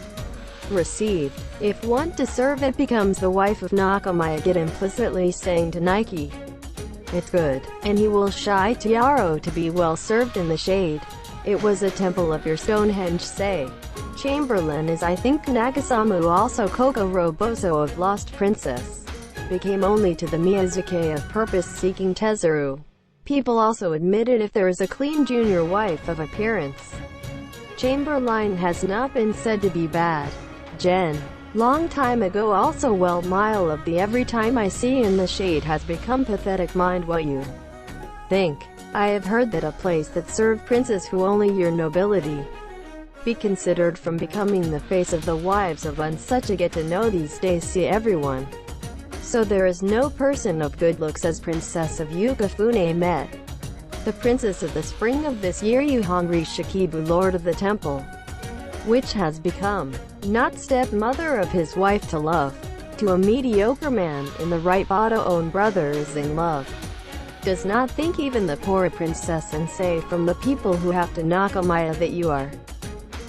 received. If one to serve it becomes the wife of Nakamaya get implicitly saying to Nike, it's good, and he will shy to Yaro to be well served in the shade. It was a temple of your Stonehenge say. Chamberlain is I think Nagasamu also Koko Roboso of Lost Princess. Became only to the Miyazuke of purpose-seeking Tezaru. People also admitted if there is a clean junior wife of appearance. Chamberlain has not been said to be bad. Gen. Long time ago also well mile of the every time I see in the shade has become pathetic mind what you think. I have heard that a place that served princes who only your nobility be considered from becoming the face of the wives of such a get to know these days see everyone. So there is no person of good looks as Princess of Yukifune met the princess of the spring of this year Murasaki Shikibu, Lord of the Temple, which has become not stepmother of his wife to love, to a mediocre man in the right bottom own brother is in love. Does not think even the poor princess and say from the people who have to Nakamaya that you are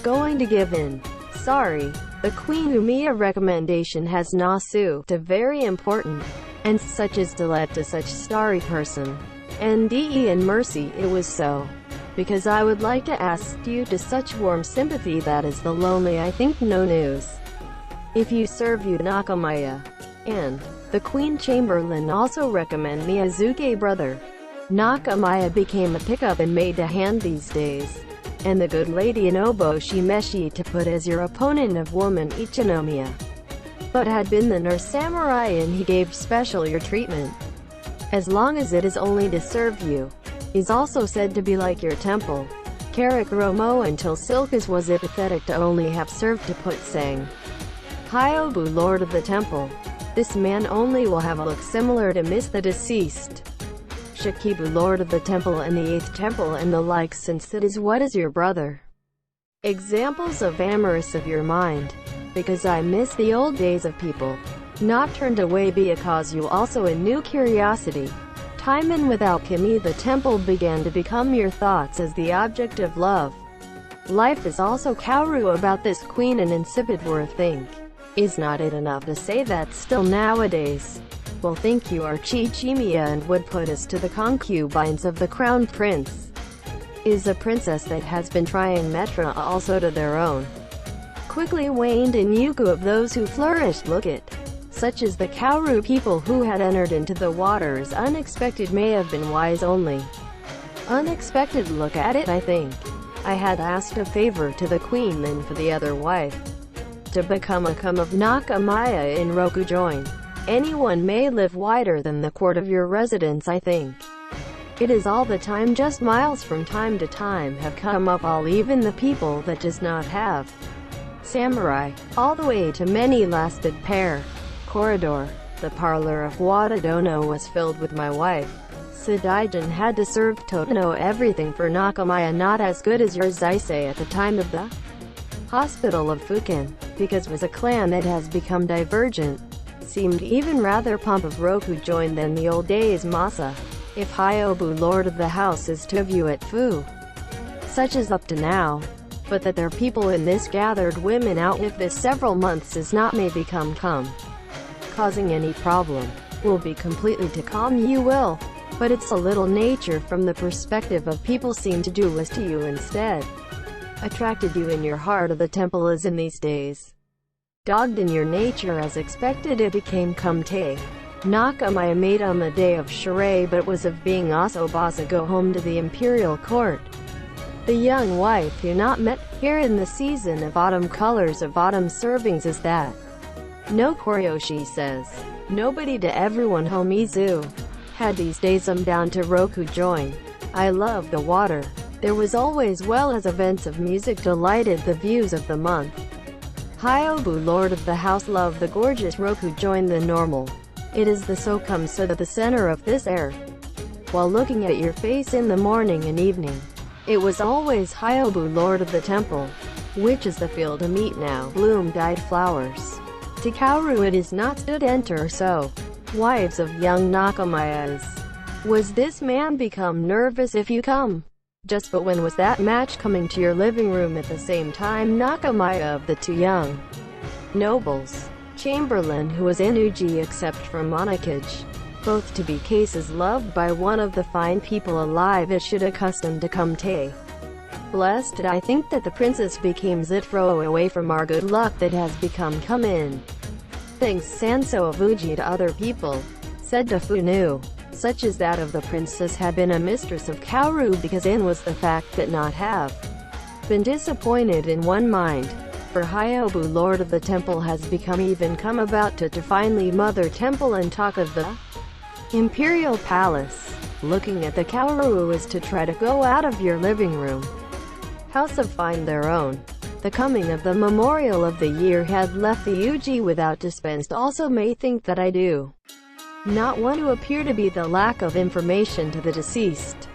going to give in. Sorry, the Queen Umiya recommendation has nasu to very important, and such is to let to such starry person. NDE and mercy it was so. Because I would like to ask you to such warm sympathy that is the lonely I think no news. If you serve you Nakamaya. And the Queen Chamberlain also recommend Miyazuki brother. Nakamaya became a pickup and made to hand these days. And the good lady in Obo Shimeshi to put as your opponent of woman Ichinomiya. But had been the nurse samurai and he gave special your treatment. As long as it is only to serve you. Is also said to be like your temple. Karakoromo until Silkas was it pathetic to only have served to put sang. Hyobu Lord of the Temple. This man only will have a look similar to Miss the deceased. Shikibu Lord of the Temple and the 8th Temple and the like since it is what is your brother. Examples of amorous of your mind. Because I miss the old days of people. Not turned away because you also a new curiosity. Time and without Kimi the temple began to become your thoughts as the object of love. Life is also Kaoru about this queen and insipid worth think. Is not it enough to say that still nowadays? Will think you are Chichimiya and would put us to the concubines of the crown prince. Is a princess that has been trying metra also to their own. Quickly waned in Yuku of those who flourished look at. Such as the Kaoru people who had entered into the waters unexpected may have been wise only. Unexpected look at it I think. I had asked a favor to the queen then for the other wife. To become a come of Nakamaya in Roku join. Anyone may live wider than the court of your residence I think. It is all the time just miles from time to time have come up all even the people that does not have. Samurai, all the way to many lasted pair. Corridor. The parlor of Watadono was filled with my wife. Sadaijin had to serve Totino everything for Nakamaya not as good as yours I say at the time of the hospital of Fuken, because was a clan that has become divergent. Seemed even rather pomp of Roku joined than the old days Masa. If Hyobu Lord of the House is to view at Fu. Such as up to now. But that their people in this gathered women out if this several months is not may become causing any problem, will be completely to calm you will. But it's a little nature from the perspective of people seem to do as to you instead. Attracted you in your heart of the temple as in these days. Dogged in your nature as expected it became Kumte. Nakamaya made on the day of charade but was of being also bossa go home to the imperial court. The young wife who not met here in the season of autumn colors of autumn servings is that. No Koryoshi says. Nobody to everyone Homizu. Had these days down to Roku join. I love the water. There was always well as events of music delighted the views of the month. Hyobu Lord of the House loved the gorgeous Roku join the normal. It is the so comes so to the center of this air. While looking at your face in the morning and evening. It was always Hyobu Lord of the Temple. Which is the field to meet now bloom dyed flowers. To Kaoru it is not stood enter so. Wives of young Nakamayas. Was this man become nervous if you come? Just but when was that match coming to your living room at the same time Nakamaya of the two young nobles. Chamberlain who was in Uji except from Monokage. Both to be cases loved by one of the fine people alive it should accustomed to come te. Blessed I think that the princess became Zitro away from our good luck that has become come in. Thanks Sanso of Uji to other people. Said to Funu. Such as that of the princess had been a mistress of Kaoru because in was the fact that not have been disappointed in one mind. For Hyobu Lord of the Temple has become even come about to finally mother temple and talk of the Imperial Palace. Looking at the Kaoru is to try to go out of your living room. House of find their own. The coming of the memorial of the year had left the Uji without dispense. Also may think that I do not want to appear to be the lack of information to the deceased.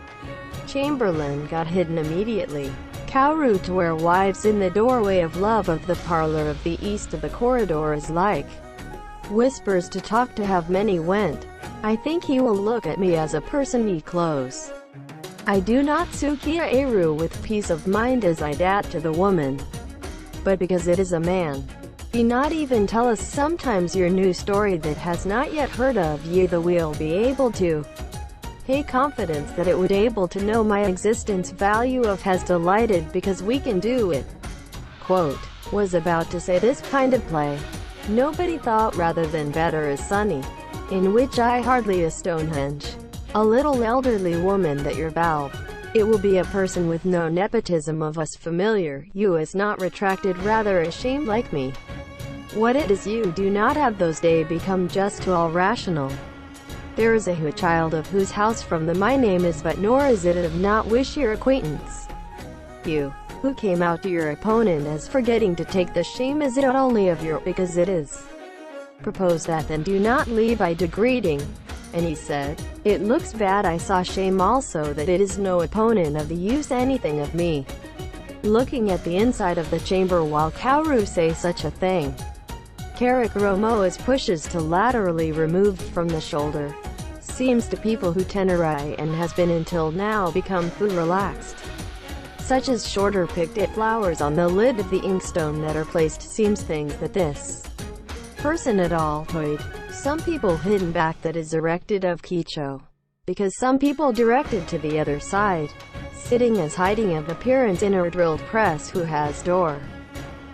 Chamberlain got hidden immediately. Kaoru to where wives in the doorway of love of the parlor of the east of the corridor is like whispers to talk to have many went. I think he will look at me as a person he close. I do not Tsukiya Eru with peace of mind as I dat to the woman, but because it is a man. Be not even tell us sometimes your new story that has not yet heard of ye the will be able to. Hey confidence that it would able to know my existence value of has delighted because we can do it. Quote, was about to say this kind of play. Nobody thought rather than better is sunny. In which I hardly a Stonehenge. A little elderly woman that your valve. It will be a person with no nepotism of us familiar, you is not retracted rather ashamed like me. What it is you do not have those day become just to all rational. There is a who child of whose house from the my name is but nor is it of not wish your acquaintance. You, who came out to your opponent as forgetting to take the shame is it only of your because it is. Propose that then do not leave I degrading. And he said, it looks bad I saw shame also that it is no opponent of the use anything of me. Looking at the inside of the chamber while Kaoru say such a thing. Karikuromo is pushes to laterally removed from the shoulder. Seems to people who tenurai and has been until now become food relaxed. Such as shorter picked it flowers on the lid of the inkstone that are placed seems things that this person at all toyed. Some people hidden back that is erected of Kicho. Because some people directed to the other side. Sitting as hiding of appearance in a drilled press who has door.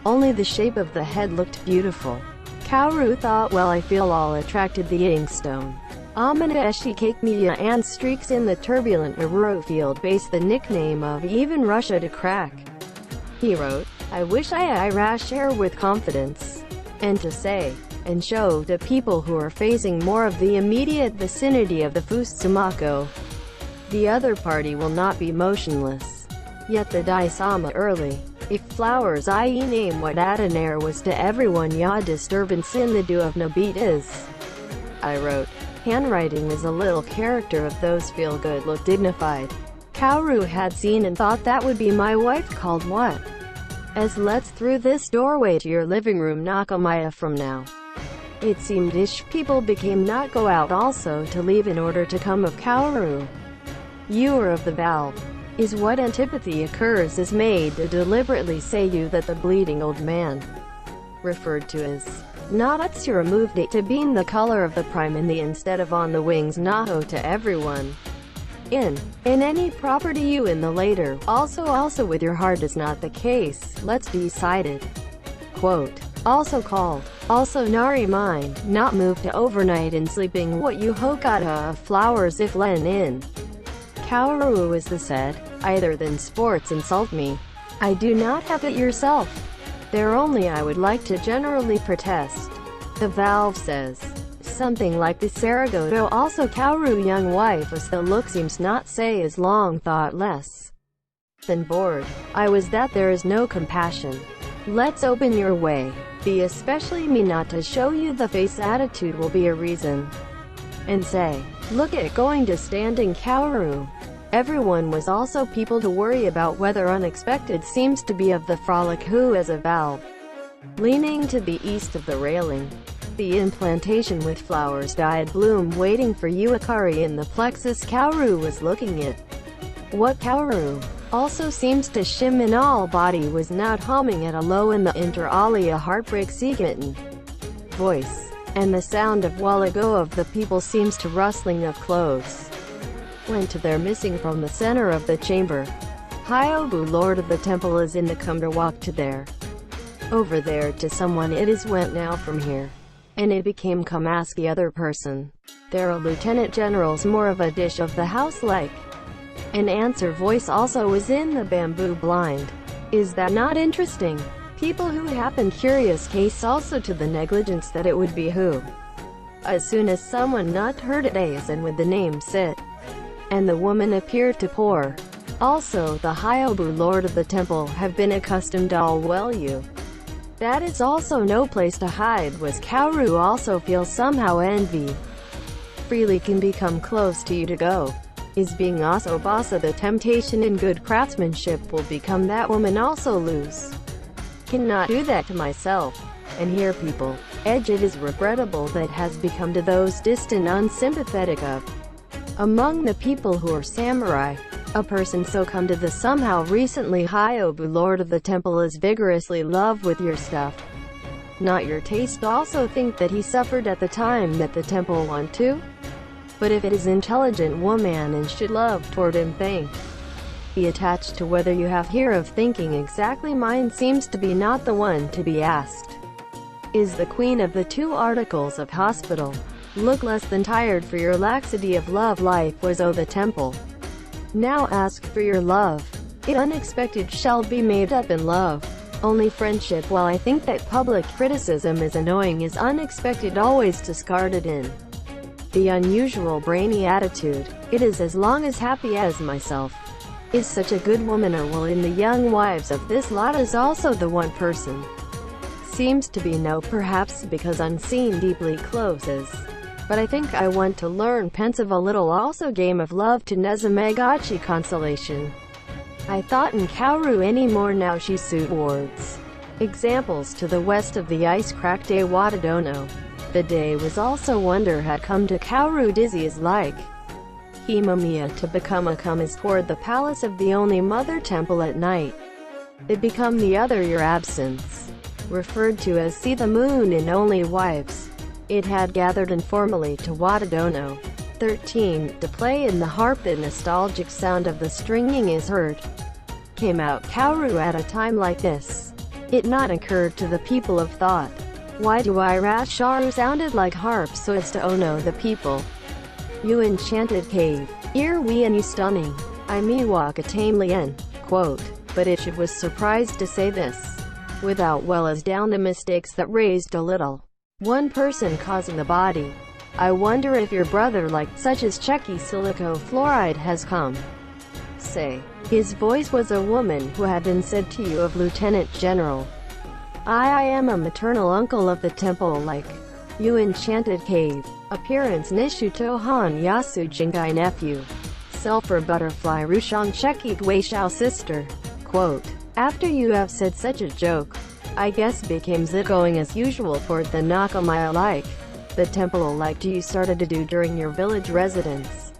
Only the shape of the head looked beautiful. Kaoru thought well I feel all attracted the inkstone. Amina eshi cake media and streaks in the turbulent Maruro field base the nickname of even Russia to crack. He wrote, I wish I rash air with confidence. And to say, and show to people who are facing more of the immediate vicinity of the Fusumako. The other party will not be motionless. Yet the Dai-sama early. If flowers I.e. name what Adanair was to everyone ya disturbance in the dew of Nabit is. I wrote, handwriting is a little character of those feel good look dignified. Kaoru had seen and thought that would be my wife called what? As let's through this doorway to your living room Nakamaya from now. It seemed ish people became not go out also to leave in order to come of Kaoru. You are of the valve. Is what antipathy occurs is made to deliberately say you that the bleeding old man referred to as not Utsu removed it to being the color of the prime in the instead of on the wings Naho to everyone. In any property you in the later, also with your heart is not the case, let's decided. Quote, also called, also nari mine, not moved to overnight in sleeping what you hokata of flowers if len in. Kaoru is the said, either than sports insult me. I do not have it yourself. There only I would like to generally protest. The valve says. Something like the Saragoto also Kaoru young wife as the look seems not say is long thought less than bored. I was that there is no compassion. Let's open your way. Be especially me not to show you the face attitude will be a reason. And say, look at going to standing Kaoru. Everyone was also people to worry about whether unexpected seems to be of the frolic who as a valve. Leaning to the east of the railing. The implantation with flowers dyed bloom waiting for Uakari in the plexus Kaoru was looking at. What Kaoru also seems to shim in all body was not humming at a low in the inter alia heartbreak seekitten voice. And the sound of while ago of the people seems to rustling of clothes. Went to their missing from the center of the chamber. Hyobu lord of the temple is in the come to walk to there. Over there to someone it is went now from here. And it became come ask the other person. There are lieutenant generals more of a dish of the house like. An answer voice also is in the bamboo blind. Is that not interesting? People who happen curious case also to the negligence that it would be who. As soon as someone not heard it as and with the name sit. and the woman appeared to pour. Also, the Hyobu lord of the temple have been accustomed to all well you. That is also no place to hide, was Kaoru also feels somehow envy. Freely can become close to you to go. Is being also bossa the temptation in good craftsmanship will become that woman also lose. Cannot do that to myself. And hear people. Edge it is regrettable that has become to those distant unsympathetic of. Among the people who are samurai. A person so come to the somehow recently Hyobu lord of the temple is vigorously love with your stuff. Not your taste also think that he suffered at the time that the temple want to? But if it is intelligent woman and should love toward him think. Be attached to whether you have here of thinking exactly mine seems to be not the one to be asked. Is the queen of the 2 articles of hospital. Look less than tired for your laxity of love life was the temple. Now ask for your love. It unexpected shall be made up in love. Only friendship while I think that public criticism is annoying is unexpected always discarded in. The unusual brainy attitude. It is as long as happy as myself. Is such a good woman or will in the young wives of this lot is also the one person. Seems to be no perhaps because unseen deeply close is. But I think I want to learn pensive a little also game of love to Nezumegachi consolation. I thought in Kaoru any more now she suit words. Examples to the west of the ice cracked day Watadono. The day was also wonder had come to Kaoru dizzy as like. Himamiya to become a come is toward the palace of the only mother temple at night. It become the other your absence. Referred to as see the moon in only wives. It had gathered informally to Watadono. 13. To play in the harp the nostalgic sound of the stringing is heard. Came out Kaoru at a time like this. It not occurred to the people of thought. Why do I Rasharu sounded like harp so as to ono the people? You enchanted cave. Ear we and you stunning. I me walk a tamely en. Quote. But it should was surprised to say this. Without well as down the mistakes that raised a little. One person causing the body. I wonder if your brother liked such as Checky silico fluoride has come. Say. His voice was a woman who had been said to you of Lieutenant General. I am a maternal uncle of the temple like. You enchanted cave. Appearance Nishuto Han Yasu Jingai nephew. Sulfur butterfly Rushang Checky Guishao sister. Quote. After you have said such a joke, I guess became it going as usual toward the Nakamaya like. The temple like you started to do during your village residence.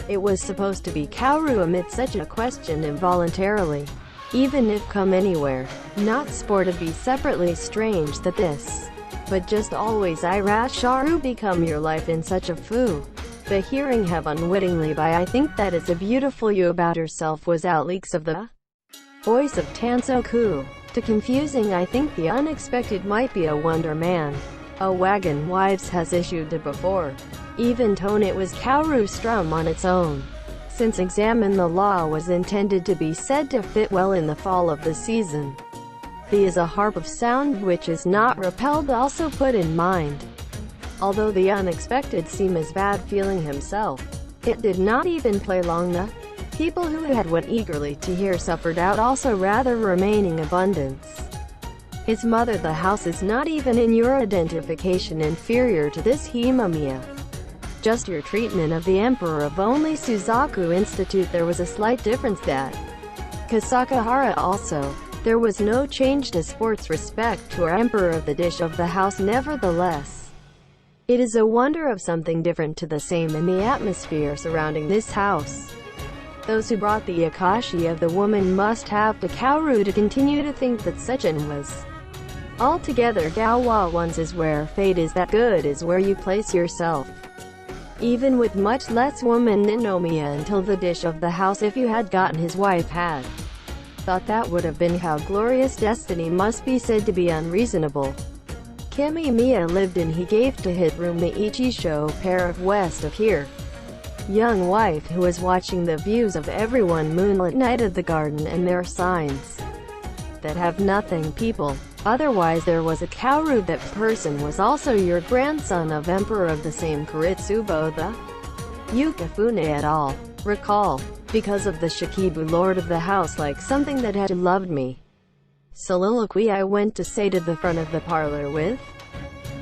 It was supposed to be Kaoru amid such a question involuntarily. Even if come anywhere, not sport to be separately strange that this. But just always Irasharu become your life in such a foo. The hearing have unwittingly by I think that is a beautiful you about herself was out leaks of the voice of Tansoku. To confusing I think the unexpected might be a wonder man. A wagon wives has issued it before. Even tone it was Kaoru strum on its own. Since examine the law was intended to be said to fit well in the fall of the season. The is a harp of sound which is not repelled also put in mind. Although the unexpected seem as bad feeling himself. It did not even play long the people who had went eagerly to hear suffered out also rather remaining abundance. His mother the house is not even in your identification inferior to this Himamiya. Just your treatment of the emperor of only Suzaku Institute there was a slight difference that Kasakahara also. There was no change to sports respect to our emperor of the dish of the house nevertheless. It is a wonder of something different to the same in the atmosphere surrounding this house. Those who brought the Akashi of the woman must have to Kaoru to continue to think that such an was. Altogether Gawa ones is where fate is that good is where you place yourself. Even with much less woman Ninomiya until the dish of the house if you had gotten his wife had. Thought that would have been how glorious destiny must be said to be unreasonable. Kimimiya lived in he gave to his room the Ichisho pair of west of here. Young wife who was watching the views of everyone moonlit night of the garden and their signs. That have nothing people. Otherwise there was a Kaoru that person was also your grandson of emperor of the same Kuritsubo the Yukifune et al. Recall. Because of the Shikibu lord of the house, like something that had loved me. Soliloquy. I went to say to the front of the parlor with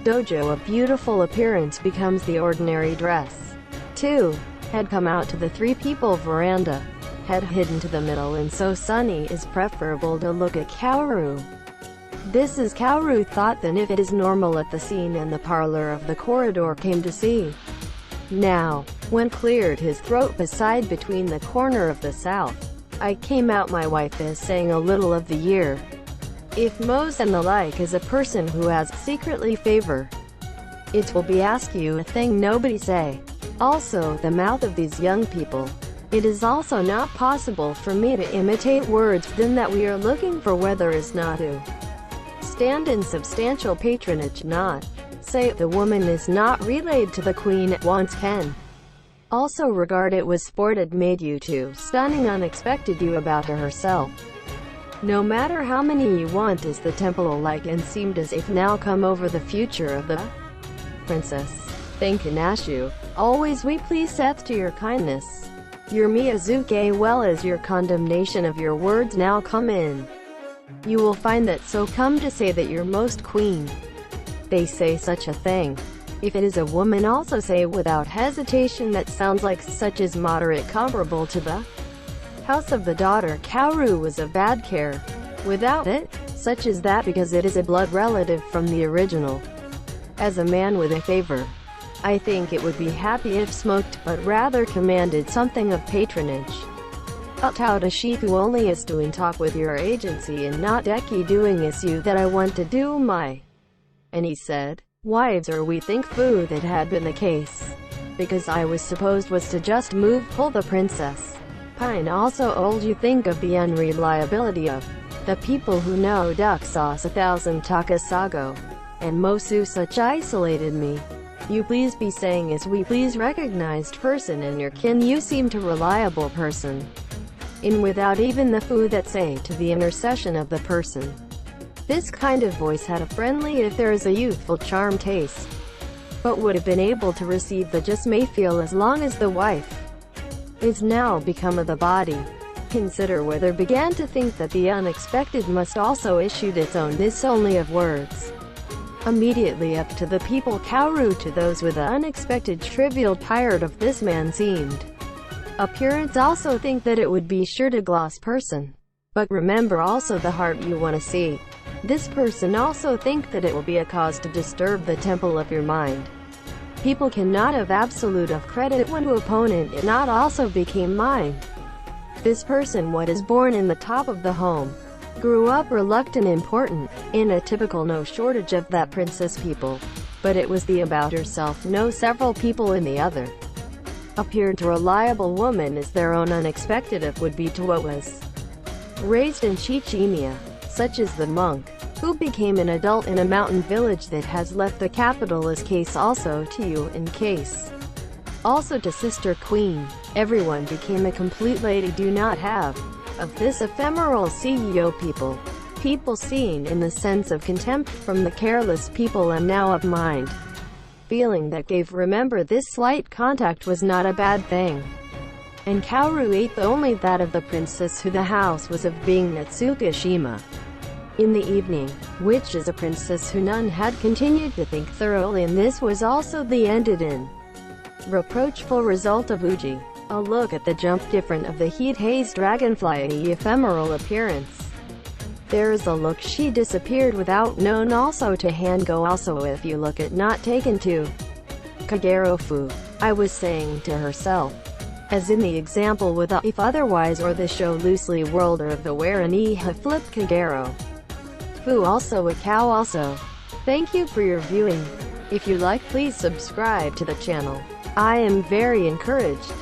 dojo. A beautiful appearance becomes the ordinary dress. 2. Had come out to the three people veranda. Head hidden to the middle, and so sunny is preferable to look at Kaoru. This is Kaoru thought. Then if it is normal at the scene and the parlor of the corridor came to see. Now, when cleared his throat beside between the corner of the south, I came out. My wife is saying a little of the year. If Mose and the like is a person who has secretly favor, it will be ask you a thing nobody say. Also the mouth of these young people. It is also not possible for me to imitate words then that we are looking for, whether is not to stand in substantial patronage, not say the woman is not relayed to the queen at once can. Also regard it was sported made you too stunning unexpected you about her herself. No matter how many you want is the temple alike, and seemed as if now come over the future of the princess. Thank Inashu. Always we please saith to your kindness. Your Miyazuke well as your condemnation of your words now come in. You will find that so come to say that you're most queen. They say such a thing. If it is a woman also say without hesitation that sounds like such is moderate comparable to the house of the daughter Kaoru was of bad care. Without it, such is that because it is a blood relative from the original. As a man with a favor, I think it would be happy if smoked, but rather commanded something of patronage. Utau to Shiku only is doing talk with your agency and not Deki doing is you that I want to do my. And he said, wives or we think fu that had been the case. Because I was supposed was to just move pull the princess. Pine also old you think of the unreliability of the people who know duck sauce 1000 Takasago. And Mosu such isolated me. You please be saying is we please recognized person and your kin you seem to reliable person. In without even the fu that say to the intercession of the person. This kind of voice had a friendly if there is a youthful charm taste. But would have been able to receive the just may feel as long as the wife is now become of the body. Consider whether began to think that the unexpected must also issued its own this only of words. Immediately up to the people Kaoru to those with the unexpected trivial tired of this man seemed. Appearance also think that it would be sure to gloss person. But remember also the heart you want to see. This person also think that it will be a cause to disturb the temple of your mind. People cannot have absolute of credit when to opponent it not also became mine. This person what is born in the top of the home. Grew up reluctant important, in a typical no shortage of that princess people. But it was the about herself know several people in the other. Appeared to reliable woman as their own unexpected of would be to what was raised in Chichimia, such as the monk, who became an adult in a mountain village that has left the capital as case also to you in case. Also to sister queen, everyone became a complete lady do not have. Of this ephemeral CEO people seen in the sense of contempt from the careless people and now of mind. Feeling that gave remember this slight contact was not a bad thing. And Kaoru ate only that of the princess who the house was of being Natsukashima. In the evening, which is a princess who none had continued to think thoroughly, and this was also the ended in reproachful result of Uji. A look at the jump different of the heat-hazed dragonfly ephemeral appearance. There is a look she disappeared without known also to Hango also if you look at not taken to Kagero-fu. I was saying to herself. As in the example with a if otherwise or the show loosely world or of the where an e have flipped Kagero. Fu also a cow also. Thank you for your viewing. If you like please subscribe to the channel. I am very encouraged.